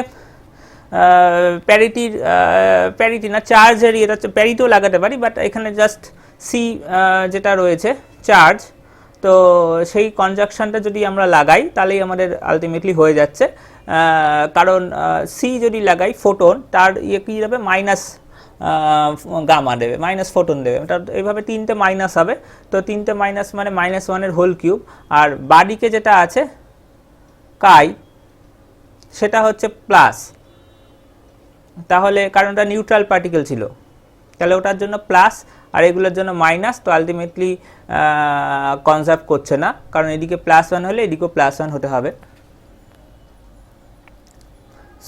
প্যারিটি না চার্জের এটা প্যারিটিও লাগাতে পারি, বাট এখানে জাস্ট সি যেটা রয়েছে চার্জ, তো সেই কনজাকশনটা যদি আমরা লাগাই তাহলেই আমাদের আলটিমেটলি হয়ে যাচ্ছে। কারণ সি যদি লাগাই ফোটন, তার কী যাবে, মাইনাস গামা দেবে, মাইনাস ফোটন দেবে। এটা এইভাবে 3টে মাইনাস হবে। তো 3টে মাইনাস মানে -1 হোল কিউব। আর বাদিকে যেটা আছে কাই, সেটা হচ্ছে প্লাস। তাহলে কারণ ওটা নিউট্রাল পার্টিকেল ছিল, তাহলে ওটার জন্য প্লাস আর এগুলোর জন্য মাইনাস। তো আলটিমেটলি কনজার্ভ করছে না, কারণ এদিকে +1 হলে এদিকেও +1 হতে হবে।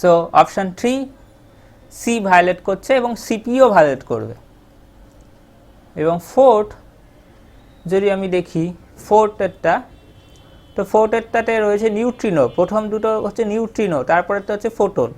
সো অপশান 3 সি ভায়োলেট করছে এবং সিপিও ভায়োলেট করবে। এবং ফোর্থ যদি আমি দেখি, ফোর্থেরটা, তো ফোর্থেরটাতে রয়েছে নিউট্রিনো। প্রথম দুটো হচ্ছে নিউট্রিনো, তারপরেরটা হচ্ছে ফোটন।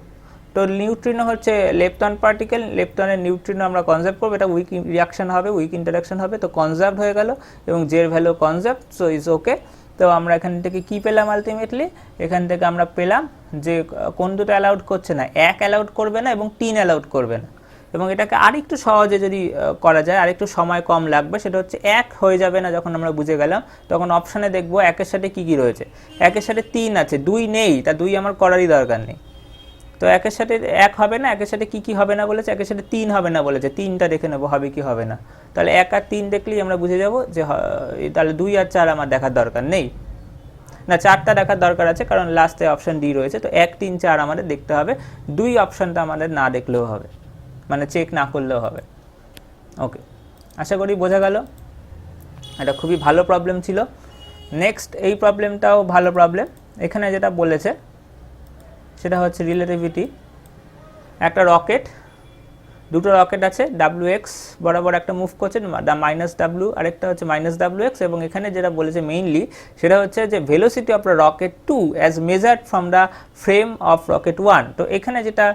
তো নিউট্রিনো হচ্ছে লেপ্টন পার্টিকেল, লেপ্টনের নিউট্রিনো আমরা কনজার্ভ করবো। এটা উইক রিয়াকশান হবে, উইক ইন্টারাকশন হবে, তো কনজার্ভ হয়ে গেল এবং জের value conserve, so is okay. তো আমরা এখান থেকে কী পেলাম আলটিমেটলি, এখান থেকে আমরা পেলাম যে কোন দুটো অ্যালাউড করছে না, 1 অ্যালাউড করবে না এবং 3 অ্যালাউড করবে না। এবং এটাকে আরেকটু সহজে যদি করা যায়, আরেকটু সময় কম লাগবে, সেটা হচ্ছে 1 হয়ে যাবে না। যখন আমরা বুঝে গেলাম তখন অপশানে দেখব 1-এর সাথে কী কী রয়েছে। 1-এর সাথে 3 আছে, 2 নেই, তা 2 আমার করারই দরকার নেই। তো 1-এর সাথে 1 হবে না, 1-এর সাথে কী কী হবে না বলেছে, 1-এর সাথে 3 হবে না বলেছে। 3টা দেখে নেবো হবে কি হবে না। তাহলে 1 আর 3 দেখলেই আমরা বুঝে যাব যে তাহলে 2 আর 4 আমার দেখার দরকার নেই, না 4টা দেখার দরকার আছে, কারণ লাস্টে অপশান ডি রয়েছে। তো 1, 3, 4 আমাদের দেখতে হবে, 2 অপশানটা আমাদের না দেখলেও হবে, মানে চেক না করলেও হবে। ওকে, আশা করি বোঝা গেল। এটা খুবই ভালো প্রবলেম ছিল। নেক্সট এই প্রবলেমটাও ভালো প্রবলেম। এখানে যেটা বলেছে সেটা হচ্ছে রিলেটিভিটি। একটা রকেট, দুটো রকেট আছে, WX বরাবর একটা মুভ করছে, -W, আরেকটা হচ্ছে -WX। এবং এখানে যেটা বলেছে মেইনলি সেটা হচ্ছে যে velocity of rocket 2 as measured from the frame of rocket 1। তো এখানে যেটা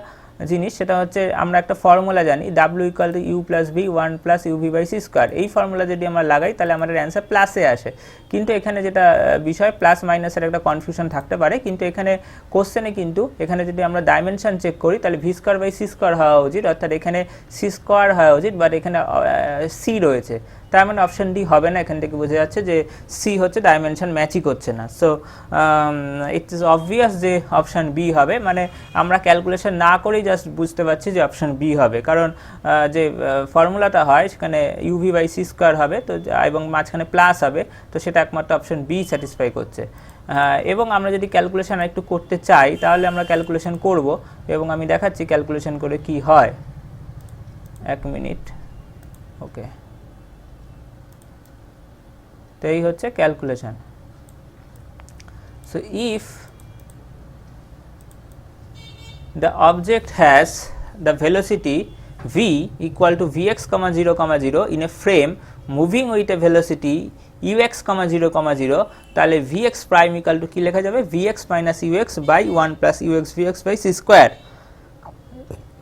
জিনিস সেটা হচ্ছে আমরা একটা ফর্মুলা জানি, W = U + V 1 + UV/c²। এই ফর্মুলা যদি আমরা লাগাই তাহলে আমাদের অ্যান্সার প্লাসে আসে। কিন্তু এখানে যেটা বিষয়, প্লাস মাইনাসের একটা কনফিউশন থাকতে পারে। কিন্তু এখানে কোশ্চেনে কিন্তু এখানে যদি আমরা ডাইমেনশন চেক করি তাহলে V²/c² হওয়া উচিত, অর্থাৎ এখানে c² হওয়া উচিত, বাট এখানে সি রয়েছে, তার মানে অপশান ডি হবে না। এখান থেকে বোঝা যাচ্ছে যে সি হচ্ছে ডাইমেনশন ম্যাচই করছে না। সো ইট ইজ অবভিয়াস যে অপশান বি হবে। মানে আমরা ক্যালকুলেশন না করেই জাস্ট বুঝতে পারছি যে অপশান বি হবে, কারণ যে ফর্মুলাটা হয় সেখানে UV/c² হবে, তো এবং মাঝখানে প্লাস হবে, তো সেটা একমাত্র অপশান বি স্যাটিসফাই করছে। এবং আমরা যদি ক্যালকুলেশন একটু করতে চাই তাহলে আমরা ক্যালকুলেশন করব, এবং আমি দেখাচ্ছি ক্যালকুলেশন করে কি হয়। 1 মিনিট। ওকে, তো এই হচ্ছে calculation. So if the object has the velocity v equal to vx comma 0 comma 0 in a frame moving with a velocity ux comma 0 comma 0, তাহলে vx prime equal to কি লেখা যাবে, vx minus ux by 1 plus ux vx by c square।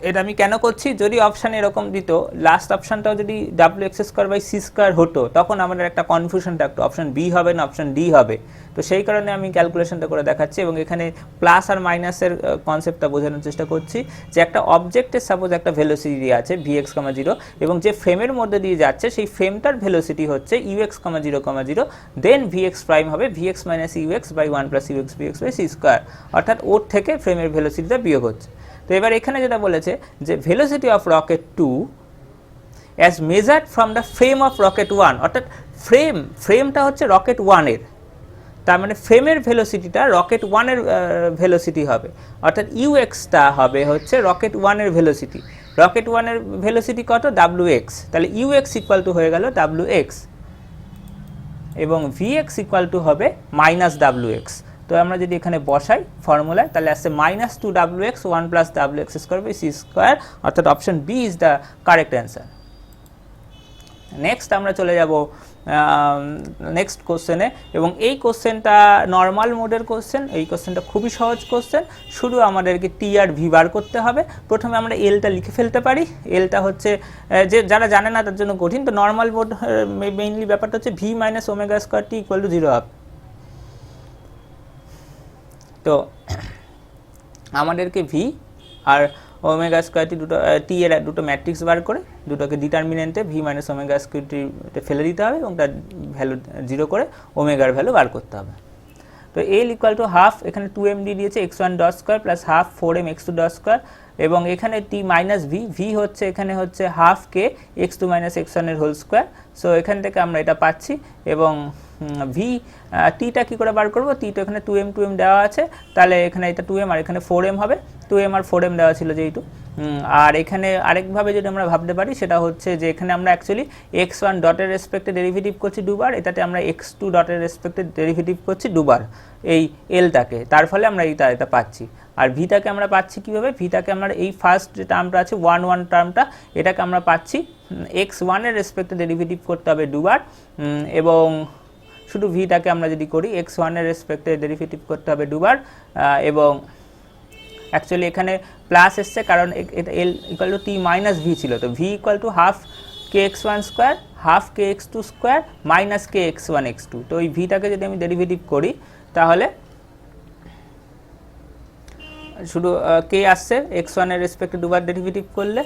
এটা আমি কেন করছি, যদি option এরকম দিত, লাস্ট অপশানটাও যদি W X square by C square হতো, তখন আমাদের একটা কনফিউশন থাকতো অপশান বি হবে না অপশান ডি হবে। তো সেই কারণে আমি ক্যালকুলেশনটা করে দেখাচ্ছি এবং এখানে প্লাস আর মাইনাসের কনসেপ্টটা বোঝানোর চেষ্টা করছি যে একটা অবজেক্টের সাপোজ একটা ভেলোসিটি আছে ভি এক্স কমা জিরো, এবং যে ফ্রেমের মধ্যে দিয়ে যাচ্ছে সেই ফ্রেমটার ভেলোসিটি হচ্ছে u x comma zero, then v x prime হবে v x minus u x by 1 plus u x v x by C square, অর্থাৎ ওর থেকে ফ্রেমের ভেলোসিটিটা বিয়োগ হচ্ছে। তো এবার এখানে যেটা বলেছে যে velocity of rocket 2 as measured from the frame of rocket 1, অর্থাৎ ফ্রেমটা হচ্ছে রকেট 1 এর, তার মানে ফ্রেমের ভেলোসিটিটা রকেট 1 এর ভেলোসিটি হবে, অর্থাৎ ইউ এক্সটা হবে হচ্ছে রকেট 1 এর ভেলোসিটি। রকেট 1 এর ভেলোসিটি কত, ডাব্লিউ এক্স, তাহলে ইউ এক্স ইকুয়াল টু হয়ে গেল ডাব্লিউ এক্স এবং ভি এক্স ইকুয়াল টু হবে মাইনাস ডাব্লিউ এক্স। তো আমরা যদি এখানে বসাই ফর্মুলায়, তাহলে আসছে minus 2wx 1 plus wx square by C square, অর্থাৎ option B is the correct answer. Next আমরা চলে যাব নেক্সট কোশ্চেনে, এবং এই কোশ্চেনটা নর্মাল মোডের কোশ্চেন। এই কোশ্চেনটা খুবই সহজ কোশ্চেন, শুধু আমাদেরকে টি আর ভি বার করতে হবে। প্রথমে আমরা এলটা লিখে ফেলতে পারি। এলটা হচ্ছে যে যারা জানে না তার জন্য কঠিন। তো নর্মাল মোড মেইনলি ব্যাপারটা হচ্ছে V minus omega square T equal to 0 হবে। তো আমাদেরকে ভি আর ওমেগা স্কোয়ারটি দুটো টি এর দুটো ম্যাট্রিক্স বার করে দুটোকে ডিটারমিনেন্টে ভি মাইনাস ওমেগা স্কোয়ারটিতে ফেলে দিতে হবে এবং তার ভ্যালু 0 করে ওমেগার ভ্যালু বার করতে হবে। তো এল ইকুয়াল টু হাফ, এখানে 2m দিয়েছে x1 dot square plus half 4m x2 dot square, এবং এখানে টি মাইনাস ভি, ভি হচ্ছে এখানে হচ্ছে হাফ কে x2 মাইনাস x1 এর হোল স্কোয়ার। সো এখান থেকে আমরা এটা পাচ্ছি, এবং ভি টিটা কী করে বার করবো, টি তো এখানে 2m দেওয়া আছে, তাহলে এখানে এটা 2m আর এখানে 4m হবে, 2m আর 4m দেওয়া ছিল যেহেতু। আর এখানে আরেকভাবে যদি আমরা ভাবতে পারি সেটা হচ্ছে যে এখানে আমরা অ্যাকচুয়ালি x1 ডটের রেসপেক্টে ডেরিভেটিভ করছি দুবার, এটাতে আমরা x2 ডটের রেসপেক্টে ডেরিভেটিভ করছি দুবার এই এলটাকে, তার ফলে আমরা এটা পাচ্ছি। আর ভিটাকে আমরা পাচ্ছি কীভাবে, ভিটাকে আমরা এই ফার্স্ট যে টার্মটা আছে 1 টার্মটা, এটাকে আমরা পাচ্ছি x1 এর রেসপেক্টে ডেরিভেটিভ করতে হবে দুবার, এবং শুধু ভিটাকে আমরা যদি করি x1 এর রেসপেক্টে ডেরিভেটিভ করতে হবে দুবার, এবং অ্যাকচুয়ালি এখানে প্লাস এসছে কারণ এটা L equal to T minus V ছিল। তো V equal to half K X one square half K X two square minus K X one X two. তো এই ভিটাকে যদি আমি ডেরিভেটিভ করি তাহলে শুধু কে আসছে x1 এর রেসপেক্টে দুবার ডেরিভেটিভ করলে,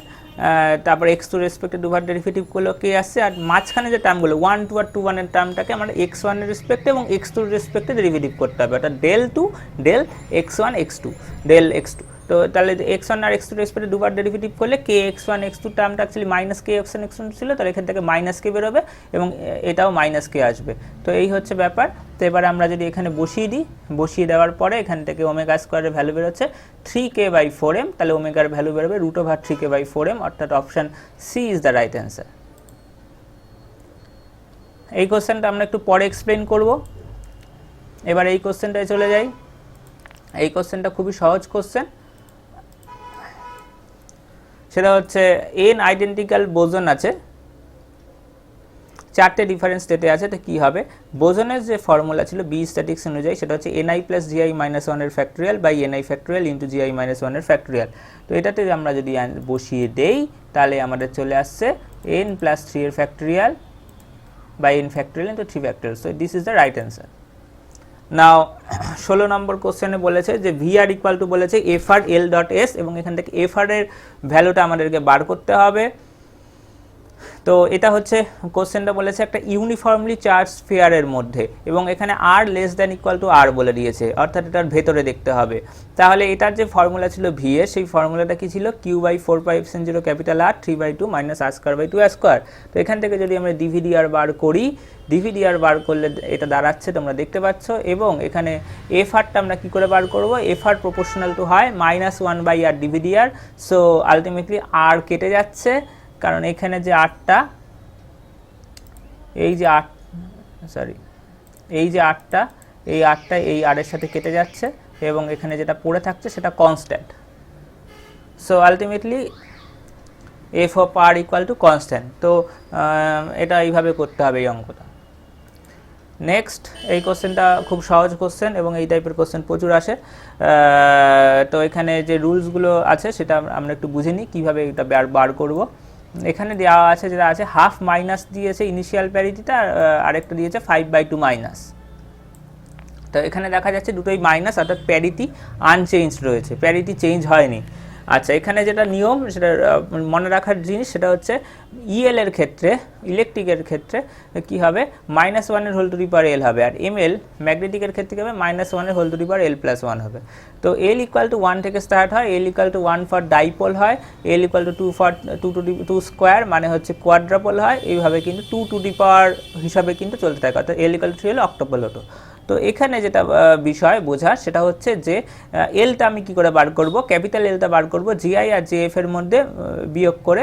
তারপর x2 এর রেসপেক্টে দুবার ডেরিভেটিভ করলে কে আসছে, আর মাঝখানে যে টার্মগুলো 1 2 আর 2 1 এর টার্মটাকে আমরা x1 এর রেসপেক্টে এবং x2 এর রেসপেক্টে ডেরিভেটিভ করতে হবে, অর্থাৎ del 2 del x1 x2 del x2। তো তাহলে x1 আর x2 রেসপেক্টে দুবার ডেরিভেটিভ করলে কে x1 x2 টার্মটা অ্যাকচুয়ালি মাইনাস কে x1 x2 ছিল, তাহলে এখান থেকে মাইনাস কে বেরোবে এবং এটাও মাইনাস কে আসবে। তো এই হচ্ছে ব্যাপার। তো এবার আমরা যদি এখানে বসিয়ে দিই, বসিয়ে দেওয়ার পরে এখান থেকে ওমেগা স্কোয়ারের ভ্যালু বেরোচ্ছে 3k/4m, তাহলে ওমেগার ভ্যালু বেরোবে √3k/4m, অর্থাৎ option C is the right answer. এই কোশ্চেনটা আমরা একটু পরে এক্সপ্লেন করব। এবার এই কোশ্চেনটায় চলে যাই। এই কোশ্চেনটা খুবই সহজ কোশ্চেন, সেটা হচ্ছে n আইডেন্টিক্যাল বোজন আছে, 4টে ডিফারেন্স স্টেটে আছে। তো কী হবে, বোজনের যে ফর্মুলা ছিল বি স্ট্যাটিক্স অনুযায়ী সেটা হচ্ছে ni + gi - 1 এর factorial by ni factorial into gi - 1 এর ফ্যাক্টরিয়াল। তো এটাতে আমরা যদি বসিয়ে দেই তাহলে আমাদের চলে আসছে n + 3 এর factorial by n factorial into 3 factorial. So this is the right answer. Now 16 number কোশ্চেনে বলেছে যে ভিআর ইকুয়াল টু বলেছে এফআর এল ডট এস, এবং এখান থেকে এফআর এর ভ্যালুটা আমাদেরকে বার করতে হবে। তো এটা হচ্ছে কোশ্চেনটা বলেছে একটা ইউনিফর্মলি চার্জ স্ফিয়ারের মধ্যে, এবং এখানে আর লেস দ্যান ইকুয়াল টু আর বলে দিয়েছে, অর্থাৎ এটার ভেতরে দেখতে হবে। তাহলে এটার যে ফর্মুলা ছিল ভি এর, সেই ফর্মুলাটা কি ছিল, q/4πε0 ক্যাপিটাল আর 3/2 মাইনাস r²/2 r²। তো এখান থেকে যদি আমরা ডিভিডিআর বার করি, ডিভিডিআর বার করলে এটা দাঁড়াচ্ছে তোমরা দেখতে পাচ্ছ, এবং এখানে এফ আরটা আমরা কী করে বার করব, এফ আর প্রপোর্শনাল টু হয় -1/r ডিভিডিআর। সো আলটিমেটলি আর কেটে যাচ্ছে, কারণ এখানে যে আটটা, এই যে আটটা এই আরটা এই আরের সাথে কেটে যাচ্ছে এবং এখানে যেটা পড়ে থাকছে সেটা constant. So ultimately F of R equal to constant. তো এটা এইভাবে করতে হবে এই অঙ্কটা। নেক্সট, এই কোশ্চেনটা খুব সহজ কোশ্চেন এবং এই টাইপের কোশ্চেন প্রচুর আসে। তো এখানে যে রুলসগুলো আছে সেটা আমরা একটু বুঝে নিই কীভাবে এটা বার করব। এখানে দেওয়া আছে যেটা আছে হাফ মাইনাস দিয়েছে ইনিশিয়াল প্যারিটিটা, আরেকটা দিয়েছে 5/2 মাইনাস। তো এখানে দেখা যাচ্ছে দুটোই মাইনাস, অর্থাৎ প্যারিটি আনচেঞ্জ রয়েছে, প্যারিটি চেঞ্জ হয়নি। আচ্ছা, এখানে যেটা নিয়ম সেটা মনে রাখার জিনিস সেটা হচ্ছে ইএল এর ক্ষেত্রে, ইলেকট্রিকের ক্ষেত্রে কি হবে, -1 এর হোল টু দি পাওয়ার এল হবে, আর এমএল ম্যাগনেটিকের ক্ষেত্রে হবে -1 এর whole to the power L plus 1 হবে। তো এল ইকুয়াল টু 1 থেকে স্টার্ট হয়, এল ইকুয়াল টু 1 ফর ডাইপোল হয়, এল ইকুয়াল টু 2 ফর 2 স্কোয়ার মানে হচ্ছে কোয়াড্রাপোল হয়, এইভাবে কিন্তু 2 টু দি পাওয়ার হিসাবে কিন্তু চলতে থাকে, অর্থাৎ এল ইকুয়াল টু 3 হলে অক্টোপল হতো। তো এখানে যেটা বিষয় বোঝার সেটা হচ্ছে যে এলটা আমি কি করে বার করব, ক্যাপিটাল এলটা বার করব জিআই আর জেএফ এর মধ্যে বিয়োগ করে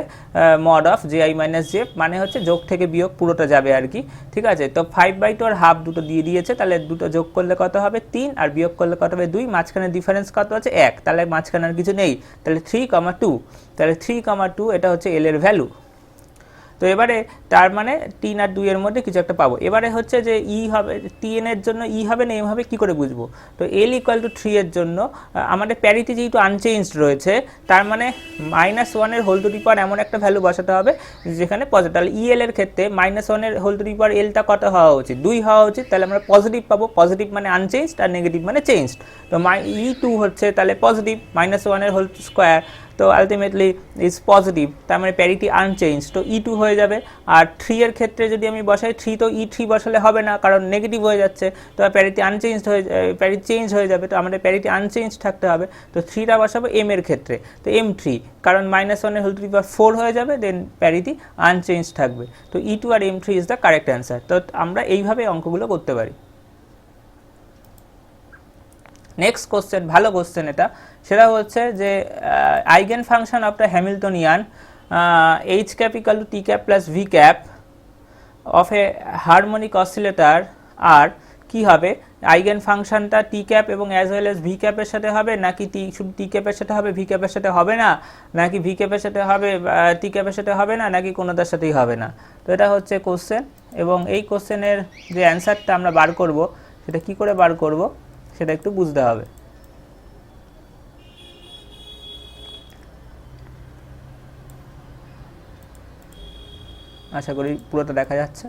mod of GI minus JF, মানে হচ্ছে যোগ থেকে বিয়োগ পুরোটা যাবে আর কি, ঠিক আছে। তো 5/2 আর হাফ দুটো দিয়ে দিয়েছে, তাহলে দুটো যোগ করলে কত হবে 3, আর বিয়োগ করলে কত হবে 2, মাঝখানে ডিফারেন্স কত আছে 1, তাহলে মাঝখানে আর কিছু নেই, তাহলে 3,2, তাহলে 3,2 এটা হচ্ছে এল এর ভ্যালু। তো এবারে তার মানে 3 আর 2 এর মধ্যে কিছু একটা পাবো। এবারে হচ্ছে যে ই হবে, টিএন এর জন্য ই হবে না এম হবে, কী করে বুঝবো? তো এল ইকুয়াল টু 3 এর জন্য আমাদের প্যারিটি যেহেতু আনচেঞ্জড রয়েছে, তার মানে -1 এর হোল টু দি পাওয়ার এমন একটা ভ্যালু বসাতে হবে যেখানে পজিটিভ। তাহলে ইএল এর ক্ষেত্রে -1 এর হোল টু দি পাওয়ার এলটা কত হওয়া উচিত, 2 হওয়া উচিত, তাহলে আমরা পজিটিভ পাবো। পজিটিভ মানে আনচেঞ্জড আর নেগেটিভ মানে চেঞ্জড। তো E2 হচ্ছে তাহলে পজিটিভ, -1 এর হোল স্কোয়ার, তো আলটিমেটলি ইজ পজিটিভ, তার মানে প্যারিটি আনচেঞ্জ, তো E2 হয়ে যাবে। আর 3 এর ক্ষেত্রে যদি আমি বসাই 3, তো E3 বসালে হবে না কারণ নেগেটিভ হয়ে যাচ্ছে, তো প্যারিটি আনচেঞ্জড হয়ে প্যারিটি চেঞ্জ হয়ে যাবে, তো আমাদের প্যারিটি আনচেঞ্জ থাকতে হবে। তো 3টা বসাবো এম এর ক্ষেত্রে, তো M3 কারণ -1 এর হোল টু দি পাওয়ার 4 হয়ে যাবে, দেন প্যারিটি আনচেঞ্জ থাকবে। তো E2 আর M3 is the correct answer. তো আমরা এইভাবে অঙ্কগুলো করতে পারি। নেক্সট কোশ্চেন, ভালো কোশ্চেন এটা, সেটা হচ্ছে যে eigen function of the Hamiltonian H cap equal to T cap plus V cap of a harmonic oscillator আর কি হবে, আইগেন ফাংশনটা টি ক্যাপ এবং অ্যাজ ওয়েল এস ভি ক্যাপের সাথে হবে, নাকি শুধু টি ক্যাপের সাথে হবে, ভি ক্যাপের সাথে হবে না, নাকি ভি ক্যাপের সাথে হবে টি ক্যাপের সাথে হবে না, নাকি কোনোটার সাথেই হবে না। তো এটা হচ্ছে কোশ্চেন, এবং এই কোশ্চেনের যে অ্যান্সারটা আমরা বার করব সেটা কি করে বার করব সেটা একটু বুঝতে হবে। আশা করি পুরোটা দেখা যাচ্ছে।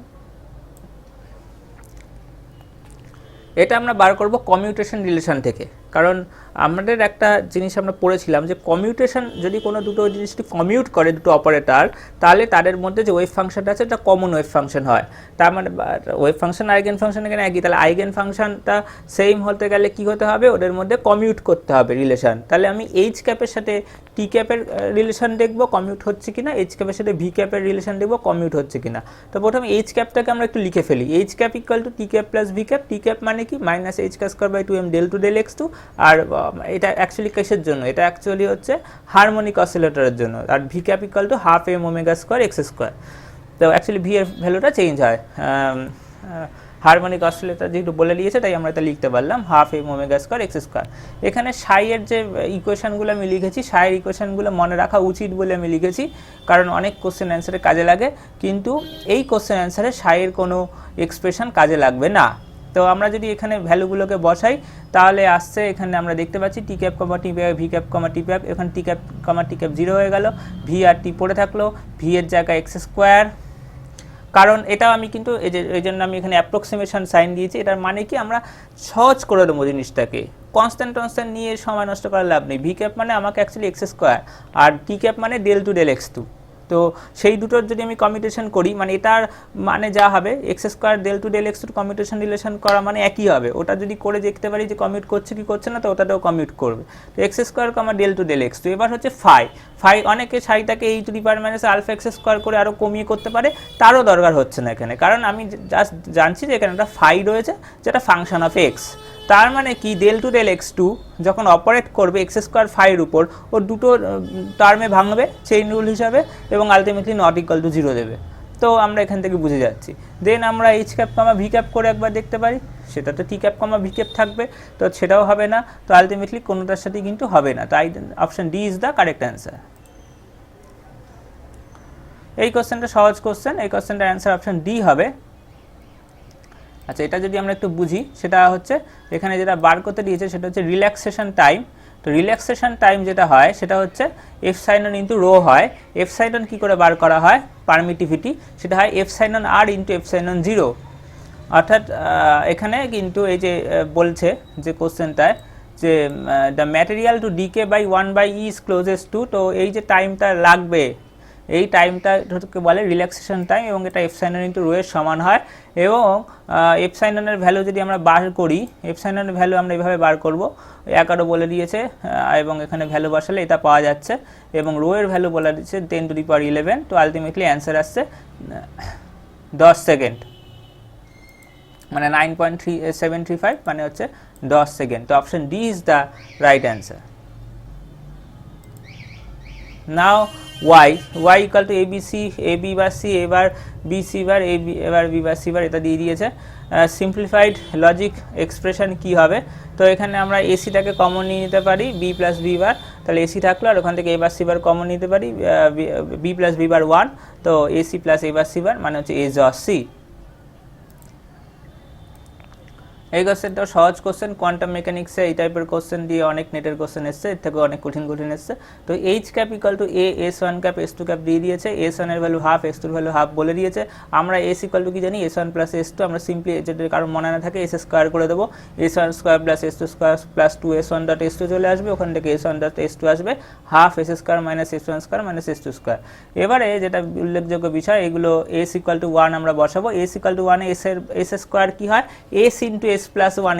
এটা আমরা বার করব কমিউটেশন রিলেশন থেকে, কারণ আমাদের একটা জিনিস আমরা পড়েছিলাম যে কমিউটেশন যদি কোনো দুটো জিনিসটি কমিউট করে, দুটো অপারেটর, তাহলে তাদের মধ্যে যে ওয়েভ ফাংশনটা আছে এটা কমন ওয়েভ ফাংশন হয়। তার মানে ওয়েভ ফাংশন আইগেন ফাংশন এখানে একই, তাহলে আইগেন ফাংশনটা সেম হতে গেলে কি হতে হবে, ওদের মধ্যে কমিউট করতে হবে রিলেশন। তাহলে আমি এইচ ক্যাপের সাথে টি ক্যাপের রিলেশন দেখবো কমিউট হচ্ছে কিনা, এইচ ক্যাপের সাথে ভি ক্যাপের রিলেশন দেখবো কমিউট হচ্ছে কিনা। তো প্রথমে এইচ ক্যাপটাকে আমরা একটু লিখে ফেলি, H cap equal to T cap plus V cap. T cap মানে কি, -h²/2m del 2 del x2, আর এটা অ্যাকচুয়ালি কিসের জন্য, এটা অ্যাকচুয়ালি হচ্ছে হারমোনিক অসিলেটরের জন্য, আর V cap equal to half m omega square x²। তো অ্যাকচুয়ালি ভি এর ভ্যালুটা চেঞ্জ হয়, হারমোনিক অসিলেটর যেহেতু বলে দিয়েছে তাই আমরা এটা লিখতে পারলাম half m omega square x²। এখানে সাইয়ের যে ইকুয়েশনগুলো আমি লিখেছি, সাইয়ের ইকুয়েশনগুলো মনে রাখা উচিত বলে আমি লিখেছি, কারণ অনেক কোশ্চেন অ্যান্সারে কাজে লাগে, কিন্তু এই কোশ্চেন অ্যান্সারে সাইয়ের কোনো এক্সপ্রেশন কাজে লাগবে না। তো আমরা যদি এখানে ভ্যালুগুলোকে বসাই তাহলে আসছে, এখানে আমরা দেখতে পাচ্ছি টি ক্যাপ কমা টি প্যাপ, ভি ক্যাপ কমা টি প্যাপ, এখানে টি ক্যাপ কমা টি ক্যাপ 0 হয়ে গেল, ভি আর টি পড়ে থাকলো, ভি এর জায়গায় x²। কারণ এটা আমি কিন্তু এই জন্য আমি এখানে অ্যাপ্রক্সিমেশন সাইন দিয়েছি, এটার মানে কি আমরা সহজ করে দেবো জিনিসটাকে, কনস্ট্যান্ট নিয়ে সময় নষ্ট করার লাভ নেই। ভি ক্যাপ মানে আমাকে অ্যাকচুয়ালি x², আর টি ক্যাপ মানে del 2 del x2। তো সেই দুটোর যদি আমি কমিউটেশন করি, মানে এটার মানে যা হবে x² del 2 del x2 commutation relation করা মানে একই হবে। ওটা যদি করে দেখতে পারি যে কমিউট করছে কি করছে না, তো ওটাটাও কমিউট করবে। তো x² del 2 del x2। এবার হচ্ছে ফাই, অনেকে সাইটাকে e to the power minus alpha x² করে আরও কমিয়ে করতে পারে, তারও দরকার হচ্ছে না এখানে, কারণ আমি জাস্ট জানছি যে এখানে একটা ফাই রয়েছে যেটা ফাংশন অফ এক্স। তার মানে কি del 2 del x2 যখন অপারেট করবে x² ফাইয়ের উপর, ও দুটো টার্মে ভাঙবে চেইন রুল হিসাবে, এবং আলটিমেটলি নট ইকুয়াল টু 0 দেবে। তো আমরা এখান থেকে বুঝে যাচ্ছি। দেন আমরা এইচ ক্যাপ কমা ভি ক্যাপ করে একবার দেখতে পারি, সেটাতে টি ক্যাপ কমা ভি ক্যাপ থাকবে, তো সেটাও হবে না, তো আলটিমেটলি কোনোটার সাথেই কিন্তু হবে না, তো option D is the correct answer. এই কোশ্চেনটা সহজ কোশ্চেন, এই কোশ্চেনটার অ্যান্সার অপশন ডি হবে। আচ্ছা, এটা যদি আমরা একটু বুঝি, সেটা হচ্ছে এখানে যেটা বার করতে দিয়েছে সেটা হচ্ছে রিল্যাক্সেশন টাইম। তো রিল্যাক্সেশন টাইম যেটা হয় সেটা হচ্ছে epsilon into rho হয়। এফ সাইন অন কী করে বার করা হয়, পারমিটিভিটি, সেটা হয় epsilon R into epsilon zero. অর্থাৎ এখানে কিন্তু এই যে বলছে যে কোশ্চেনটায় যে the material to decay by 1/e is closest to, তো এই যে টাইমটা লাগবে এই টাইমটাকে বলে রিল্যাক্সেশন টাইম, এবং এটা epsilon into rho এর সমান হয়। এবং এফ সাইন অনের ভ্যালু যদি আমরা বার করি, এফ সাইন অনের ভ্যালু আমরা এভাবে বার করব, 11 বলে দিয়েছে, এবং এখানে ভ্যালু বসালে এটা পাওয়া যাচ্ছে, এবং রো এর ভ্যালু বলে দিচ্ছে 10⁻11, তো আলটিমেটলি অ্যান্সার আসছে 10 সেকেন্ড, মানে 9.735, মানে হচ্ছে 10 সেকেন্ড। তো option D is the right answer. Now y equal to A B bar C, এবার B C bar A B, এবার বি বার সি বার, এটা দিয়ে দিয়েছে। সিম্পলিফাইড লজিক এক্সপ্রেশন কি হবে, তো এখানে আমরা এসিটাকে কমন নিয়ে নিতে পারি বি প্লাস বি বার, তাহলে এসি থাকলো, আর ওখান থেকে এ বার সি বার কমন নিতে পারি, বি প্লাস বি বার 1, তো এসি প্লাস এ বার সি বার মানে হচ্ছে এ জস সি। এই কোশ্চেনটাও সহজ কোশ্চেন, কোয়ান্টাম মেকানিক্সে এই টাইপের কোশ্চেন দিয়ে অনেক নেটের কোশ্চেন এসছে, এর থেকে অনেক কঠিন এসছে। তো H cap equal to A S one cap S two cap দিয়ে দিয়েছে, এস ওয়ানের ভ্যালু হাফ, এস টুর ভ্যালু হাফ বলে দিয়েছে। আমরা এস ইকুয়াল টু কি জানি, S one plus S two, আমরা সিম্পলি যদি কারণ মনে না থাকে এস স্কোয়ার করে দেবো, S one square plus S two square plus 2s1 dot S two চলে আসবে, ওখান থেকে S one dot S two আসবে, half S square minus S one square minus S two square. এবারে যেটা উল্লেখযোগ্য বিষয়, এগুলো এস ইকুয়াল টু 1 আমরা বসাবো, S equal to 1 S square কি হয়, S into S plus 1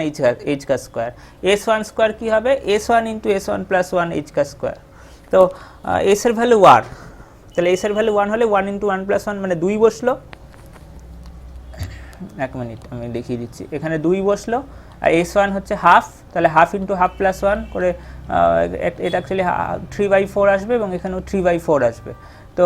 H কা স্কোয়ার, এস ওয়ান স্কোয়ার কী হবে, S one into S one plus 1 H কা স্কোয়ার। তো এস এর ভ্যালু 1, তাহলে এস এর ভ্যালু 1 হলে 1 ইন্টু 1 প্লাস 1 মানে 2 বসলো, এক মিনিট আমি দেখিয়ে দিচ্ছি, এখানে 2 বসলো, আর এস ওয়ান হচ্ছে হাফ, তাহলে হাফ ইন্টু হাফ প্লাস 1 করে এটা অ্যাকচুয়ালি 3/4 আসবে, এবং এখানেও 3/4 আসবে। তো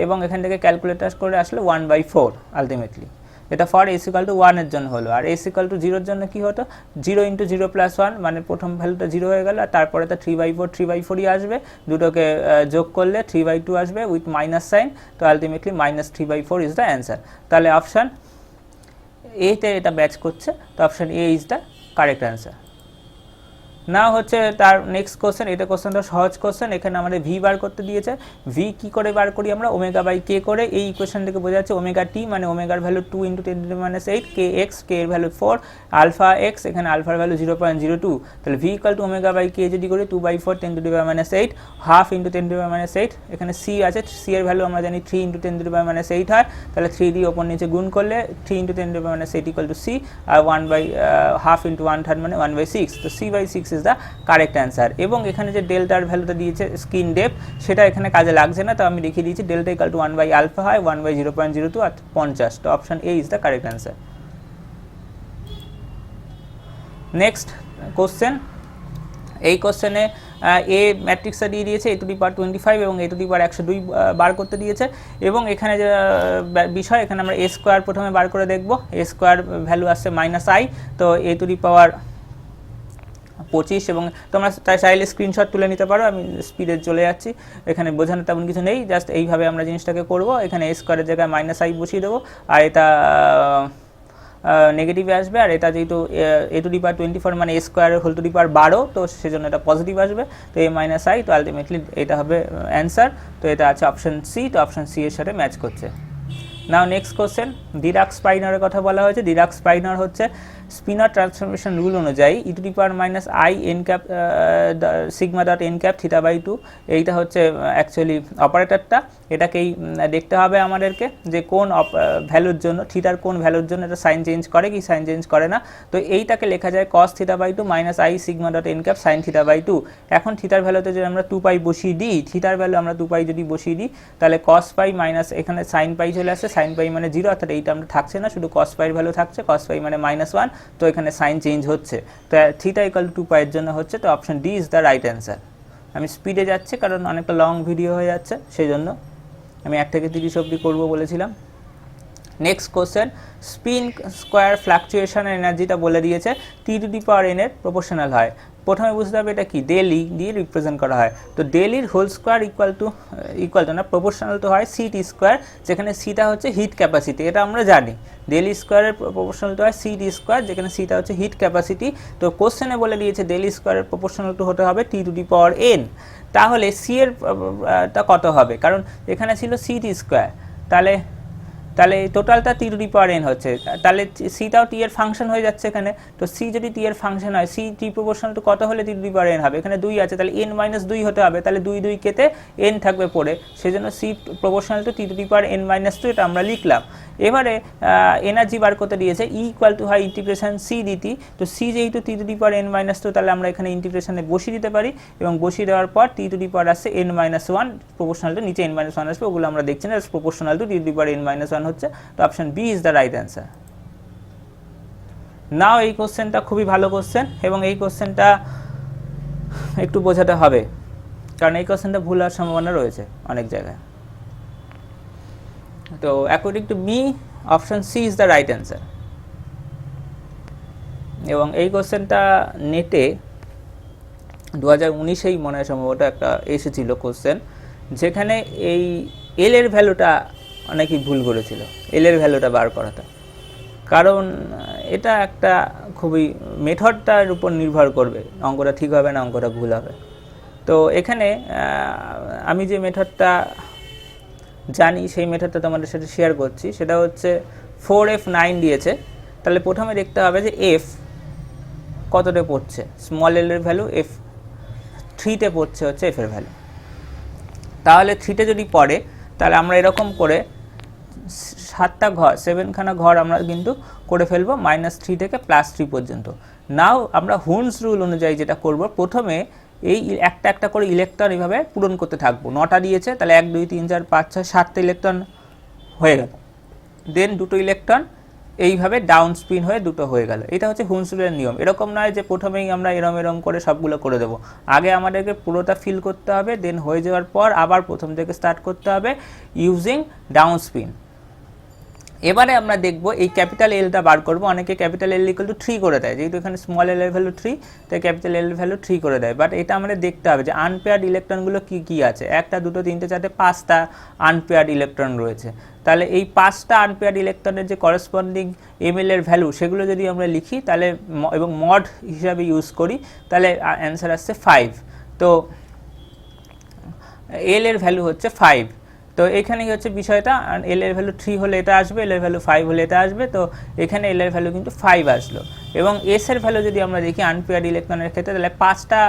এবং এখান থেকে ক্যালকুলেটার করে আসলে 1/4 আলটিমেটলি। এটা ফর এস ইকুয়াল টু 1 এর জন্য হলো, আর এস ইকুয়াল টু 0 এর জন্য কি হতো, 0 ইন্টু 0 প্লাস 1 মানে প্রথম ভ্যালুটা 0 হয়ে গেল, আর তারপরে তো 3/4ই আসবে, দুটোকে যোগ করলে 3/2 আসবে উইথ মাইনাস সাইন, তো ultimately minus 3/4 is the answer. তাহলে অপশান এতে এটা ব্যাচ করছে, তো option A is the correct answer. না হচ্ছে তার নেক্সট কোশ্চেন, এটা কোশ্চেনটা সহজ কোশ্চেন, এখানে আমাদের ভি বার করতে দিয়েছে, ভি কি করে বার করি আমরা, ওমেগা বাই কে করে, এই ইকুয়েশন থেকে বোঝা যাচ্ছে ওমেগা টি মানে ওমেগার ভ্যালু 2 ইন্টু 10⁻⁸, কে এক্স, কে এর ভ্যালু 4, আলফা এক্স, এখানে আলফার ভ্যালু 0.02, তাহলে V equal to omega by K যদি করি 2/4 10⁻⁸, হাফ ইন্টু 10⁻⁸, এখানে সি আছে, সি এর ভ্যালু আমরা জানি 3 ইন্টু 10⁻⁸ হয়, তাহলে 3 দিয়ে ওপর নিচে গুণ করলে 3 ইন্টু 10⁻⁸ ইকুয়াল টু সি, আর 1/2 ইন্টু 1/3 মানে 1/6, তো c/6 is the correct answer. এবং এখানে যে ডেল্টার ভ্যালুটা দিয়েছে স্কিন ডেপথ, সেটা এখানে কাজে লাগছে না, তো আমি দেখিয়ে দিয়েছি delta equal to 1 by alpha হয় 1/0.02 আর 50, তো option A is the correct answer. Next question, এই কোশ্চেনে এ ম্যাট্রিক্সটা দিয়ে দিয়েছে a টু দি পাওয়ার 25 এবং a টু দি পাওয়ার 102 বার করতে দিয়েছে, এবং এখানে যে বিষয়, এখানে আমরা a স্কোয়ার প্রথমে বার করে দেখব, a স্কোয়ার ভ্যালু আসছে -i, তো a টু দি পাওয়ার 25, এবং তোমরা তাই চাইলে স্ক্রিনশট তুলে নিতে পারো, আমি স্পিডে চলে যাচ্ছি, এখানে বোঝানো তেমন কিছু নেই, জাস্ট এইভাবে আমরা জিনিসটাকে করব, এখানে a স্কোয়ারের জায়গায় -i বসিয়ে দেবো, আর এটা নেগেটিভে আসবে, আর এটা যেহেতু a টু দি পাওয়ার 24 মানে a স্কোয়ারের হোল টু দি পাওয়ার 12, তো সেজন্য এটা পজিটিভ আসবে, তো a - i, তো আলটিমেটলি এটা হবে অ্যান্সার, তো এটা আছে অপশন সি, তো অপশন সি এর সাথে ম্যাচ করছে। নাও নেক্সট কোশ্চেন, ডিরাক স্পাইনারের কথা বলা হয়েছে। ডিরাক স্পাইনার হচ্ছে স্পিনার ট্রান্সফরমেশন রুল অনুযায়ী e to the power -i n cap sigma dot n cap θ/2, এইটা হচ্ছে অ্যাকচুয়ালি অপারেটরটা, এটাকেই দেখতে হবে আমাদেরকে যে কোন ভ্যালুর জন্য, থিটার কোন ভ্যালুর জন্য এটা সাইন চেঞ্জ করে কি সাইন চেঞ্জ করে না, তো এইটাকে লেখা যায় cos θ/2 - i sigma dot n cap sin θ/2। এখন থিটার ভ্যালুতে যদি আমরা 2π বসিয়ে দিই, থিটার ভ্যালু আমরা 2π যদি বসিয়ে দিই, তাহলে cos π মাইনাস এখানে sin π চলে আসছে, sin π মানে 0, অর্থাৎ এইটা আমরা থাকছে না, শুধু cos π এর ভ্যালু থাকছে, cos π মানে -1, তো এখানে সাইন চেঞ্জ হচ্ছে, তো থিটা ইকুয়াল টু 2π এর জন্য হচ্ছে, তো option D is the right answer. আমি স্পিডে যাচ্ছি কারণ অনেকটা লং ভিডিও হয়ে যাচ্ছে, সেই জন্য আমি 1 থেকে 30 অবধি করবো বলেছিলাম। Next question, spin square fluctuation এনার্জিটা বলে দিয়েছে টি টু দি পাওয়ার এন এর প্রপোর্শনাল হয়। প্রথমে বুঝতে হবে এটা কি, ডেল ই দিয়ে রিপ্রেজেন্ট করা হয়। তো ডেল ইর হোল স্কোয়ার ইকুয়াল টু না প্রপোর্শনাল তো হয় সি টি স্কোয়ার, যেখানে সিটা হচ্ছে হিট ক্যাপাসিটি, এটা আমরা জানি। ডেল ই স্কোয়ারের প্রপোর্শনাল টু হয় সি টি স্কোয়ার, যেখানে সিটা হচ্ছে হিট ক্যাপাসিটি। তো কোশ্চেনে বলে দিয়েছে ডেল ই স্কোয়ারের প্রপোর্শনাল টু হতে হবে টি টু দি পাওয়ার এন। তাহলে সি এর টা কত হবে, কারণ এখানে ছিল সি টি স্কোয়ার, তাহলে টোটালটা টি টু দি পাওয়ার এন হচ্ছে, তাহলে সিটাও টি এর ফাংশন হয়ে যাচ্ছে এখানে। তো সি যদি টি এর ফাংশন হয়, সি টি প্রপোর্শনাল টু কত হলে টি টু দি পাওয়ার এন হবে, এখানে 2 আছে, তাহলে এন মাইনাস 2 হতে হবে, তাহলে 2 কেটে এন থাকবে পড়ে, সেজন্য C proportional to T to the power N minus 2, এটা আমরা লিখলাম। এবারে এনার্জি বার করতে দিয়েছে ই ইকুয়াল টু হয় ইন্টিগ্রেশন সি ডিটি। তো সি যেহেতু T to the power N minus 2, তাহলে আমরা এখানে ইন্টিগ্রেশনে বসিয়ে দিতে পারি, এবং বসিয়ে দেওয়ার পর টি টু দি পাওয়ার আসছে এন মাইনাস 1, প্রপোর্শনাল টু নিচে এন মাইনাস 1 আসবে, ওগুলো আমরা দেখছি না, proportional to T to the power N minus 1 হচ্ছে। তো option B is the right answer. Now এই কোশ্চেনটা খুবই ভালো কোশ্চেন, এবং এই কোশ্চেনটা একটু বোঝাতে হবে, কারণ এই কোশ্চেনটা ভুল হওয়ার সম্ভাবনা রয়েছে অনেক জায়গায়। তো according to me option C is the right answer. এবং এই কোশ্চেনটা নেটে 2019-এই মনে হয় সম্ভবত একটা এসেছিল কোশ্চেন, যেখানে এই এল এর ভ্যালুটা অনেকেই ভুল করেছিল, এল এর ভ্যালুটা বার করাটা, কারণ এটা একটা খুবই মেথডটার উপর নির্ভর করবে, অঙ্কটা ঠিক হবে না অঙ্কটা ভুল হবে। তো এখানে আমি যে মেথডটা জানি সেই মেথডটা তোমাদের সাথে শেয়ার করছি, সেটা হচ্ছে 4F9 দিয়েছে, তাহলে প্রথমে দেখতে হবে যে এফ কতটা পড়ছে, স্মল এল এর ভ্যালু এফ 3-তে পড়ছে হচ্ছে এফ এর ভ্যালু। তাহলে 3-তে যদি পড়ে, তাহলে আমরা এরকম করে 7টা ঘর, 7খানা ঘর আমরা কিন্তু করে ফেলবো -3 থেকে +3 পর্যন্ত। নাও আমরা হুনস রুল অনুযায়ী যেটা করব, প্রথমে এই একটা একটা করে ইলেকট্রন এইভাবে পূরণ করতে থাকবো। 9টা দিয়েছে, তাহলে 1 2 3 4 5 6 7টা ইলেকট্রন হয়ে গেল, দেন 2টো ইলেকট্রন এইভাবে ডাউন স্পিন হয়ে 2টো হয়ে গেল। এটা হচ্ছে হুনস রুলের নিয়ম। এরকম নয় যে প্রথমেই আমরা এরম করে সবগুলো করে দেবো, আগে আমাদেরকে পুরোটা ফিল করতে হবে, দেন হয়ে যাওয়ার পর আবার প্রথম থেকে স্টার্ট করতে হবে ইউজিং ডাউন স্পিন। এবারে আমরা দেখব এই ক্যাপিটাল এলটা বার করব। অনেকে ক্যাপিটাল এল ইকুয়াল টু 3 করে দেয়, যেহেতু এখানে স্মল এল এর ভ্যালু 3, তাই ক্যাপিটাল এল এর ভ্যালু 3 করে দেয়। বাট এটা আমাদের দেখতে হবে যে আনপেয়ার্ড ইলেকট্রনগুলো কী কী আছে, 1 2 3 4 5টা আনপেয়ার্ড ইলেকট্রন রয়েছে। তাহলে এই 5টা আনপেয়ার্ড ইলেকট্রনের যে করসপন্ডিং এমএল এর ভ্যালু, সেগুলো যদি আমরা লিখি তাহলে এবং মড হিসাবে ইউজ করি, তাহলে অ্যান্সার আসছে 5। তো এল এর ভ্যালু হচ্ছে 5। তো এখানেই হচ্ছে বিষয়টা, এল এর ভ্যালু 3 হলে এটা আসবে, এল এর ভ্যালু 5 হলে এটা আসবে। তো এখানে এল এর ভ্যালু কিন্তু 5 আসলো। এবং এস এর ভ্যালু যদি আমরা দেখি আনপেয়ার্ড ইলেকট্রনের ক্ষেত্রে, তাহলে 5টা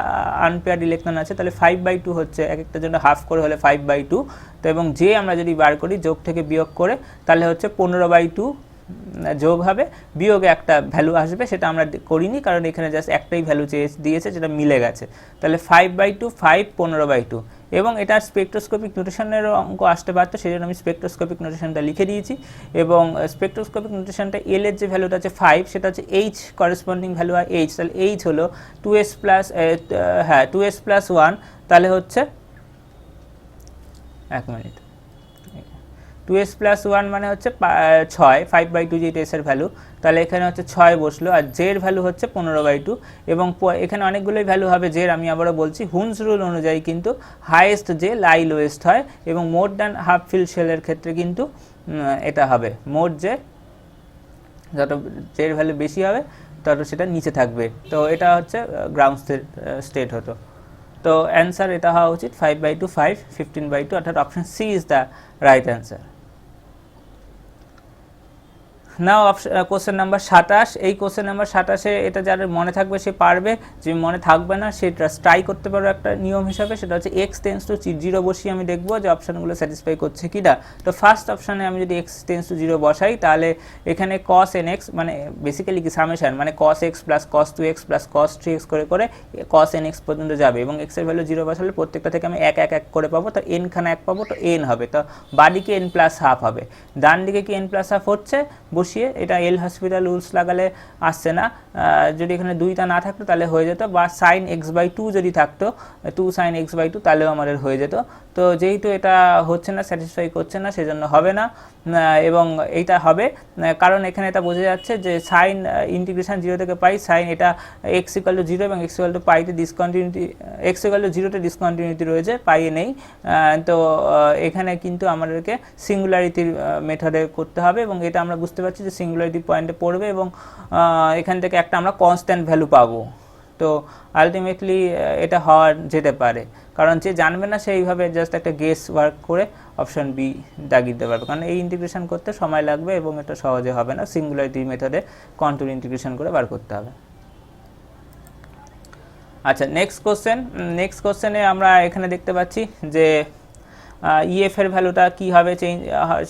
আনপেয়ার্ড ইলেকট্রন আছে, তাহলে 5/2 হচ্ছে, এক একটার জন্য হাফ করে হলে 5/2। তো এবং যে আমরা যদি বার করি যোগ থেকে বিয়োগ করে, তাহলে হচ্ছে 15/2 যোগ হবে, বিয়োগে একটা ভ্যালু আসবে, সেটা আমরা করিনি কারণ এখানে জাস্ট একটাই ভ্যালু দিয়েছে, যেটা মিলে গেছে। তাহলে 5/2 5 15/2, এবং এটার স্পেকট্রোস্কোপিক নোটেশনেরও অঙ্ক আসতে পারতো, সেই জন্য আমি স্পেকট্রোস্কোপিক নোটেশনটা লিখে দিয়েছি। এবং স্পেকট্রোস্কোপিক নোটেশনটা এল এর যে ভ্যালুটা আছে 5, সেটা হচ্ছে এইচ করেসপন্ডিং ভ্যালু হয় এইচ, তাহলে এইচ হলো 2s+1, তাহলে হচ্ছে 1 মিনিট, 2s+1 মানে হচ্ছে 6, 5/2 যেটা এস এর ভ্যালু, তাহলে এখানে হচ্ছে 6 বসলো, আর জে এর ভ্যালু হচ্ছে 15/2। এবং এখানে অনেকগুলোই ভ্যালু হবে জে এর, আমি আবারও বলছি হুনস রুল অনুযায়ী কিন্তু হাইয়েস্ট জে লাই লোয়েস্ট হয়, এবং মোর দ্যান হাফ ফিল শেলের ক্ষেত্রে কিন্তু এটা হবে মোর জে, যত জে এর ভ্যালু বেশি হবে তত সেটা নিচে থাকবে। তো এটা হচ্ছে গ্রাউন্ড স্টেট হতো। তো অ্যান্সার এটা হওয়া উচিত 5/2 5 15/2, অর্থাৎ option C is the right answer. Now question number 27। এই কোশ্চেন নাম্বার 27-এ এটা যার মনে থাকবে সে পারবে, যে মনে থাকবে না সে ট্রাই করতে পারবে একটা নিয়ম হিসাবে, সেটা হচ্ছে এক্স টেন্স টু 0 বসিয়ে আমি দেখবো যে অপশানগুলো স্যাটিসফাই করছে কি না। তো ফার্স্ট অপশানে আমি যদি এক্স টেন্স টু 0 বসাই, তাহলে এখানে cos nx মানে বেসিক্যালি কি সামেশন, মানে cos x plus cos 2x plus cos 3x করে করে cos nx পর্যন্ত যাবে, এবং x এর ভ্যালু 0 বসালে প্রত্যেকটা থেকে আমি 1 1 1 করে পাবো, তো n খানা 1 পাবো, তো n হবে, তো বাদিকে n+1/2 হবে, ডান দিকে কি n+1/2 হচ্ছে বসিয়ে, এটা এল হসপিটাল রুলস লাগালে আসছে না, যদি এখানে 2টা না থাকতো তাহলে হয়ে যেত, বা সাইন x/2 যদি থাকতো 2 sin x/2 তাহলেও আমাদের হয়ে যেত। তো যেহেতু এটা হচ্ছে না, স্যাটিসফাই করছে না, সেজন্য হবে না, এবং এইটা হবে কারণ এখানে এটা বোঝা যাচ্ছে যে সাইন ইন্টিগ্রেশন 0 থেকে পাই, সাইন এটা x = 0 এবং x = পাইতে ডিসকন্টিনিউটি, x = 0তে ডিসকন্টিনিউটি রয়েছে, পাইয়ে নেই। তো এখানে কিন্তু আমাদেরকে সিঙ্গুলারিটির মেথডে করতে হবে, এবং এটা আমরা বুঝতে পারছি যে সিঙ্গুলারিটি পয়েন্টে পড়বে এবং এখান থেকে একটা আমরা কনস্ট্যান্ট ভ্যালু পাবো। তো আলটিমেটলি এটা হওয়া যেতে পারে, কারণ যে জানবে না সেইভাবে জাস্ট একটা গেস ওয়ার্ক করে অপশন বি দাগিয়ে দিতে পারবে, কারণ এই ইন্টিগ্রেশন করতে সময় লাগবে এবং এটা সহজে হবে না, সিঙ্গুলারিটি মেথডে কন্ট্রোল ইন্টিগ্রেশন করে বার করতে হবে। আচ্ছা, নেক্সট কোশ্চেনে আমরা এখানে দেখতে পাচ্ছি যে ইএফ এর ভ্যালুটা কী হবে, চেঞ্জ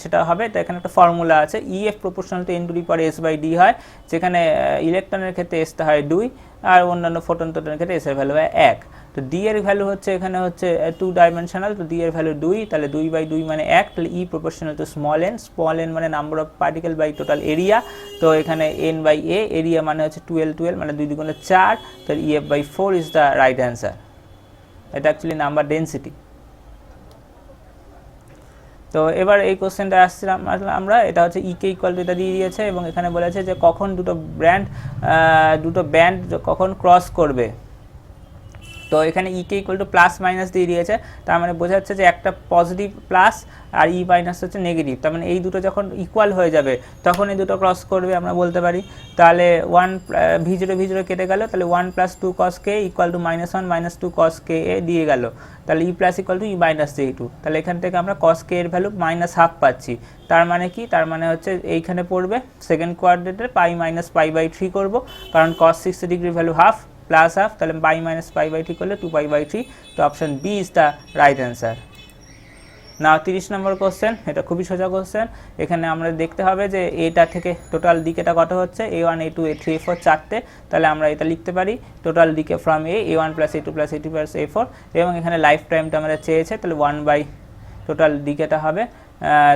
সেটা হবে। তো এখানে একটা ফর্মুলা আছে, ইএফ প্রপোর্শনাল টু n⁻s/d হয়, যেখানে ইলেকট্রনের ক্ষেত্রে এসটা হয় 2 আর অন্যান্য ফোটন টোটনের ক্ষেত্রে এসের ভ্যালু হয় 1। তো ডি এর ভ্যালু হচ্ছে এখানে হচ্ছে 2 ডাইমেনশনাল, তো ডি এর ভ্যালু 2, তাহলে 2/2 মানে 1, তাহলে E proportional to small n মানে number of particle by total area. তো এখানে n/a, এরিয়া মানে হচ্ছে 12 মানে 2 × 4, তাহলে EF/4 is the right answer. এটা অ্যাকচুয়ালি নাম্বার ডেন্সিটি। তো এবার এই কোশ্চেনটা আসছিলাম আমরা, এটা হচ্ছে ইকে ইকুয়াল টু এটা দিয়ে দিয়েছে এবং এখানে বলেছে যে কখন দুটো ব্যান্ড কখন ক্রস করবে। তো এখানে ইকে ইকুয়াল টু প্লাস মাইনাস দিয়ে দিয়েছে, তার মানে বোঝা যাচ্ছে যে একটা পজিটিভ প্লাস আর ই মাইনাস হচ্ছে নেগেটিভ, তার মানে এই দুটো যখন ইকুয়াল হয়ে যাবে তখন এই দুটো ক্রস করবে আমরা বলতে পারি। তাহলে 1 v0 কেটে গেল, তাহলে 1 + 2 cos k = -1 - 2 cos k দিয়ে গেল, তাহলে E plus equal to E minus j2, তাহলে এখান থেকে আমরা cos k এর ভ্যালু -1/2 পাচ্ছি। তার মানে কি, তার মানে হচ্ছে এইখানে পড়বে সেকেন্ড কোয়াড্রেন্টে পাই মাইনাস π/3 করব, কারণ cos 60 ডিগ্রির ভ্যালু হাফ প্লাস হাফ, তাহলে পাই মাইনাস π/3 করলে 2π/3। তো option B is the right answer. না 30 নম্বর কোশ্চেন, এটা খুবই সোজা কোশ্চেন। এখানে আমরা দেখতে হবে যে এটা থেকে টোটাল দিকেটা কত হচ্ছে, a1 a2 a3 a4 চারটে, তাহলে আমরা এটা লিখতে পারি টোটাল দিকে from a1 + a2 + a3 + a4, এবং এখানে লাইফ টাইমটা আমাদের চেয়েছে, তাহলে 1/, টোটাল দিকেটা হবে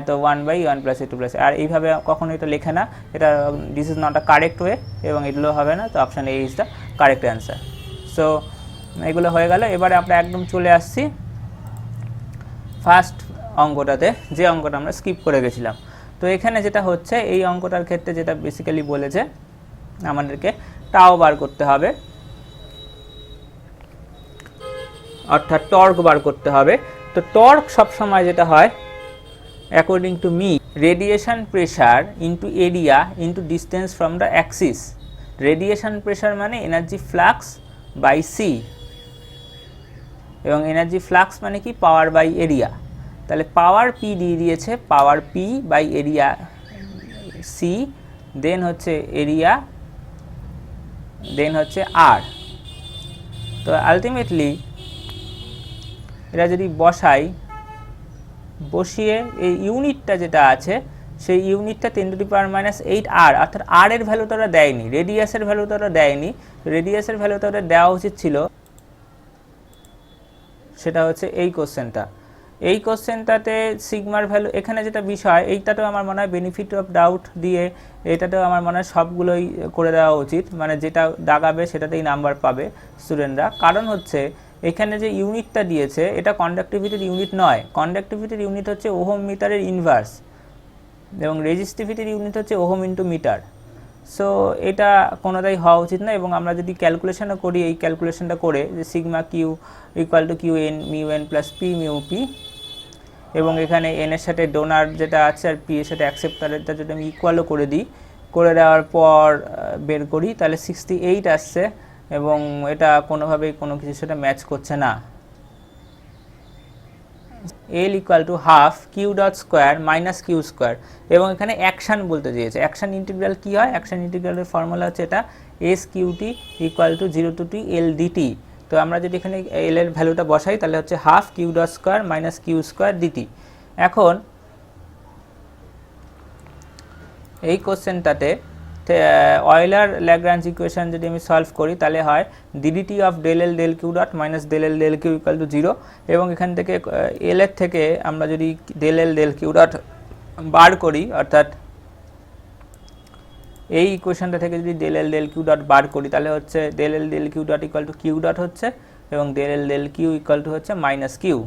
তো 1/1 + a2 + আর এইভাবে কখনো এটা লেখে না, এটা this is not a correct way এবং এগুলো হবে না। তো option A is the correct answer. So এগুলো হয়ে গেল। এবারে আমরা একদম চলে আসছি ফার্স্ট অঙ্কটাতে, যে অঙ্কটা আমরা স্কিপ করে গেছিলাম। তো এখানে যেটা হচ্ছে, এই অঙ্কটার ক্ষেত্রে যেটা বেসিক্যালি বলেছে আমাদেরকে টাও বার করতে হবে, অর্থাৎ টর্ক বার করতে হবে। তো টর্ক সবসময় যেটা হয় according to me, radiation pressure into area into distance from the Axis. Radiation pressure মানে এনার্জি ফ্লাক্স বাই সি, এবং এনার্জি ফ্লাক্স মানে কি, পাওয়ার বাই এরিয়া। তাহলে পাওয়ার পি দিয়ে দিয়েছে, পাওয়ার পি বাই এরিয়া সি, দেন হচ্ছে এরিয়া, দেন হচ্ছে আর। তো আলটিমেটলি এটা যদি বসিয়ে এই ইউনিটটা যেটা আছে সেই ইউনিটটা 10⁻⁸ আর, অর্থাৎ আর এর ভ্যালুটা ওরা দেয়নি, রেডিয়াসের ভ্যালুটা ওরা দেয়নি। রেডিয়াসের ভ্যালুটা ওরা দেওয়া উচিত ছিল, সেটা হচ্ছে এই কোশ্চেনটা। এই কোশ্চেনটাতে সিগমার ভ্যালু, এখানে যেটা বিষয়, এইটাতেও আমার মনে হয় বেনিফিট অফ ডাউট দিয়ে এটাতেও আমার মনে হয় সবগুলোই করে দেওয়া উচিত, মানে যেটা দাগাবে সেটাতেই নাম্বার পাবে স্টুডেন্টরা। কারণ হচ্ছে এখানে যে ইউনিটটা দিয়েছে এটা কন্ডাক্টিভিটির ইউনিট নয়, কন্ডাক্টিভিটির ইউনিট হচ্ছে ওহম মিটারের ইনভার্স, এবং রেজিস্টিভিটির ইউনিট হচ্ছে ওহম ইন্টু মিটার। সো এটা কোনোটাই হওয়া উচিত না। এবং আমরা যদি ক্যালকুলেশনও করি, এই ক্যালকুলেশনটা করে যে sigma Q equal to Q N mu N plus P mu P, এবং এখানে এন এর সাথে ডোনার যেটা আছে আর পি এর সাথে অ্যাকসেপ্টারেরটা যদি আমি ইকুয়ালও করে দিই, করে দেওয়ার পর বের করি, তাহলে 68 আসছে, এবং এটা কোনোভাবেই কোনো কিছুর সাথে ম্যাচ করছে না। L = half Q dot square minus Q square, এবং এখানে অ্যাকশান বলতে দিয়েছে। অ্যাকশান ইন্টিগ্রাল কী হয়, অ্যাকশান ইন্টিগ্রালের ফর্মুলা হচ্ছে এটা S cutie = 0 to t L dt। তো আমরা যদি এখানে এল এর ভ্যালুটা বসাই তাহলে হচ্ছে half Q dot square minus Q square DT. এখন এই কোশ্চেনটাতে অয়েলার ল্যাগ্রাঞ্জ ইকুয়েশন যদি আমি সলভ করি তাহলে হয় DDT of del L del Q dot minus del L del Q = 0, এবং এখান থেকে এল এর থেকে আমরা যদি del L del Q dot বার করি, অর্থাৎ এই ইকুয়েশনটা থেকে যদি del L del Q dot বার করি তাহলে হচ্ছে del L del Q dot equal to Q dot হচ্ছে এবং del L del Q equal to হচ্ছে মাইনাস কিউ,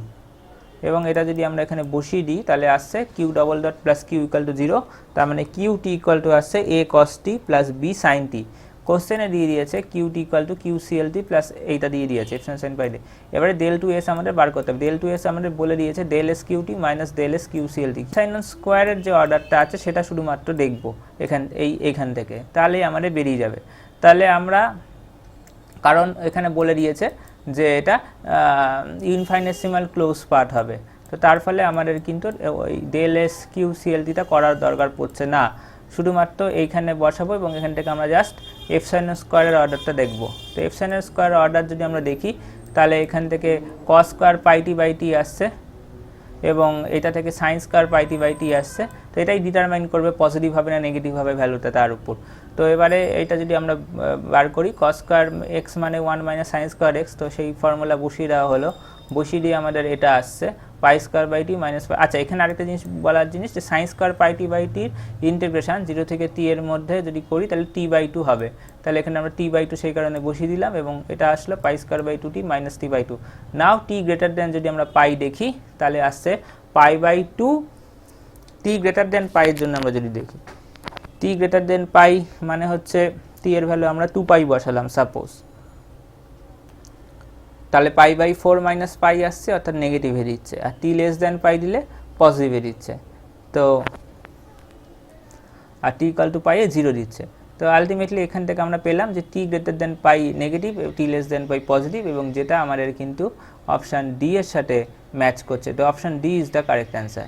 এবং এটা যদি আমরা এখানে বসিয়ে দিই তাহলে আসছে Q double dot plus Q equal to 0, তার মানে কিউ টি ইকুয়াল টু আসছে A cos T plus B sine T. কোশ্চেনে দিয়ে দিয়েছে Q T equal to Q C L T plus এইটা দিয়ে দিয়েছে এপসাইলন সাইন পাই দিয়ে। এবারে del 2s আমাদের বার করতে হবে। del 2s আমাদের বলে দিয়েছে del s Q T minus del s Q C L T. Sine স্কোয়ারের যে অর্ডারটা আছে সেটা শুধুমাত্র দেখব এইখান থেকে, তাহলেই আমাদের বেরিয়ে যাবে। তাহলে আমরা, কারণ এখানে বলে দিয়েছে যে এটা ইনফাইনেসিমাল ক্লোজ পার্ট হবে, তো তার ফলে আমাদের কিন্তু ওই del s Q C L টিটা করার দরকার পড়ছে না, শুধুমাত্র এইখানে বসাবো এবং এখান থেকে আমরা জাস্ট এপসাইলন স্কোয়ারের অর্ডারটা দেখব। তো এপসাইলন স্কোয়ারের অর্ডার যদি আমরা দেখি তাহলে এখান থেকে cos square pi T by T আসছে এবং এটা থেকে sine square pi T by T আসছে। তো এটাই ডিটারমাইন করবে পজিটিভ হবে না নেগেটিভ হবে ভ্যালুটা তার উপর। তো এবারে এটা যদি আমরা বার করি কস স্কোয়ার এক্স মানে 1 মাইনাস সাইন স্কোয়ার এক্স, তো সেই ফর্মুলা বসিয়ে দেওয়া হলো, বসিয়ে দিয়ে আমাদের এটা আসছে pi square by T minus pi. আচ্ছা, এখানে আরেকটা জিনিস বলার জিনিস যে sine square pi T by টির ইন্টিগ্রেশন 0 থেকে টি এর মধ্যে যদি করি তাহলে টি বাই 2 হবে, তাহলে এখানে আমরা টি বাই 2 সেই কারণে বসিয়ে দিলাম এবং এটা আসলো pi square by 2 T minus T by 2। Now T greater than যদি আমরা পাই দেখি তাহলে আসছে পাই বাই 2, টি গ্রেটার দেন পাইয়ের জন্য আমরা যদি দেখি টি গ্রেটার দেন পাই মানে হচ্ছে টি এর ভ্যালু আমরা 2 পাই বসালাম সাপোজ, তাহলে পাই বাই 4 মাইনাস পাই আসছে অর্থাৎ নেগেটিভ দিচ্ছে, আর টি লেস দেন পাই দিলে পজিটিভ দিচ্ছে, তো আর টি ইকুয়াল টু পাই এ 0 দিচ্ছে। তো আলটিমেটলি এখান থেকে আমরা পেলাম যে টি গ্রেটার দেন পাই নেগেটিভ, টি লেস দেন পাই পজিটিভ, এবং যেটা আমাদের কিন্তু অপশান ডি এর সাথে ম্যাচ করছে। তো option D is the correct answer.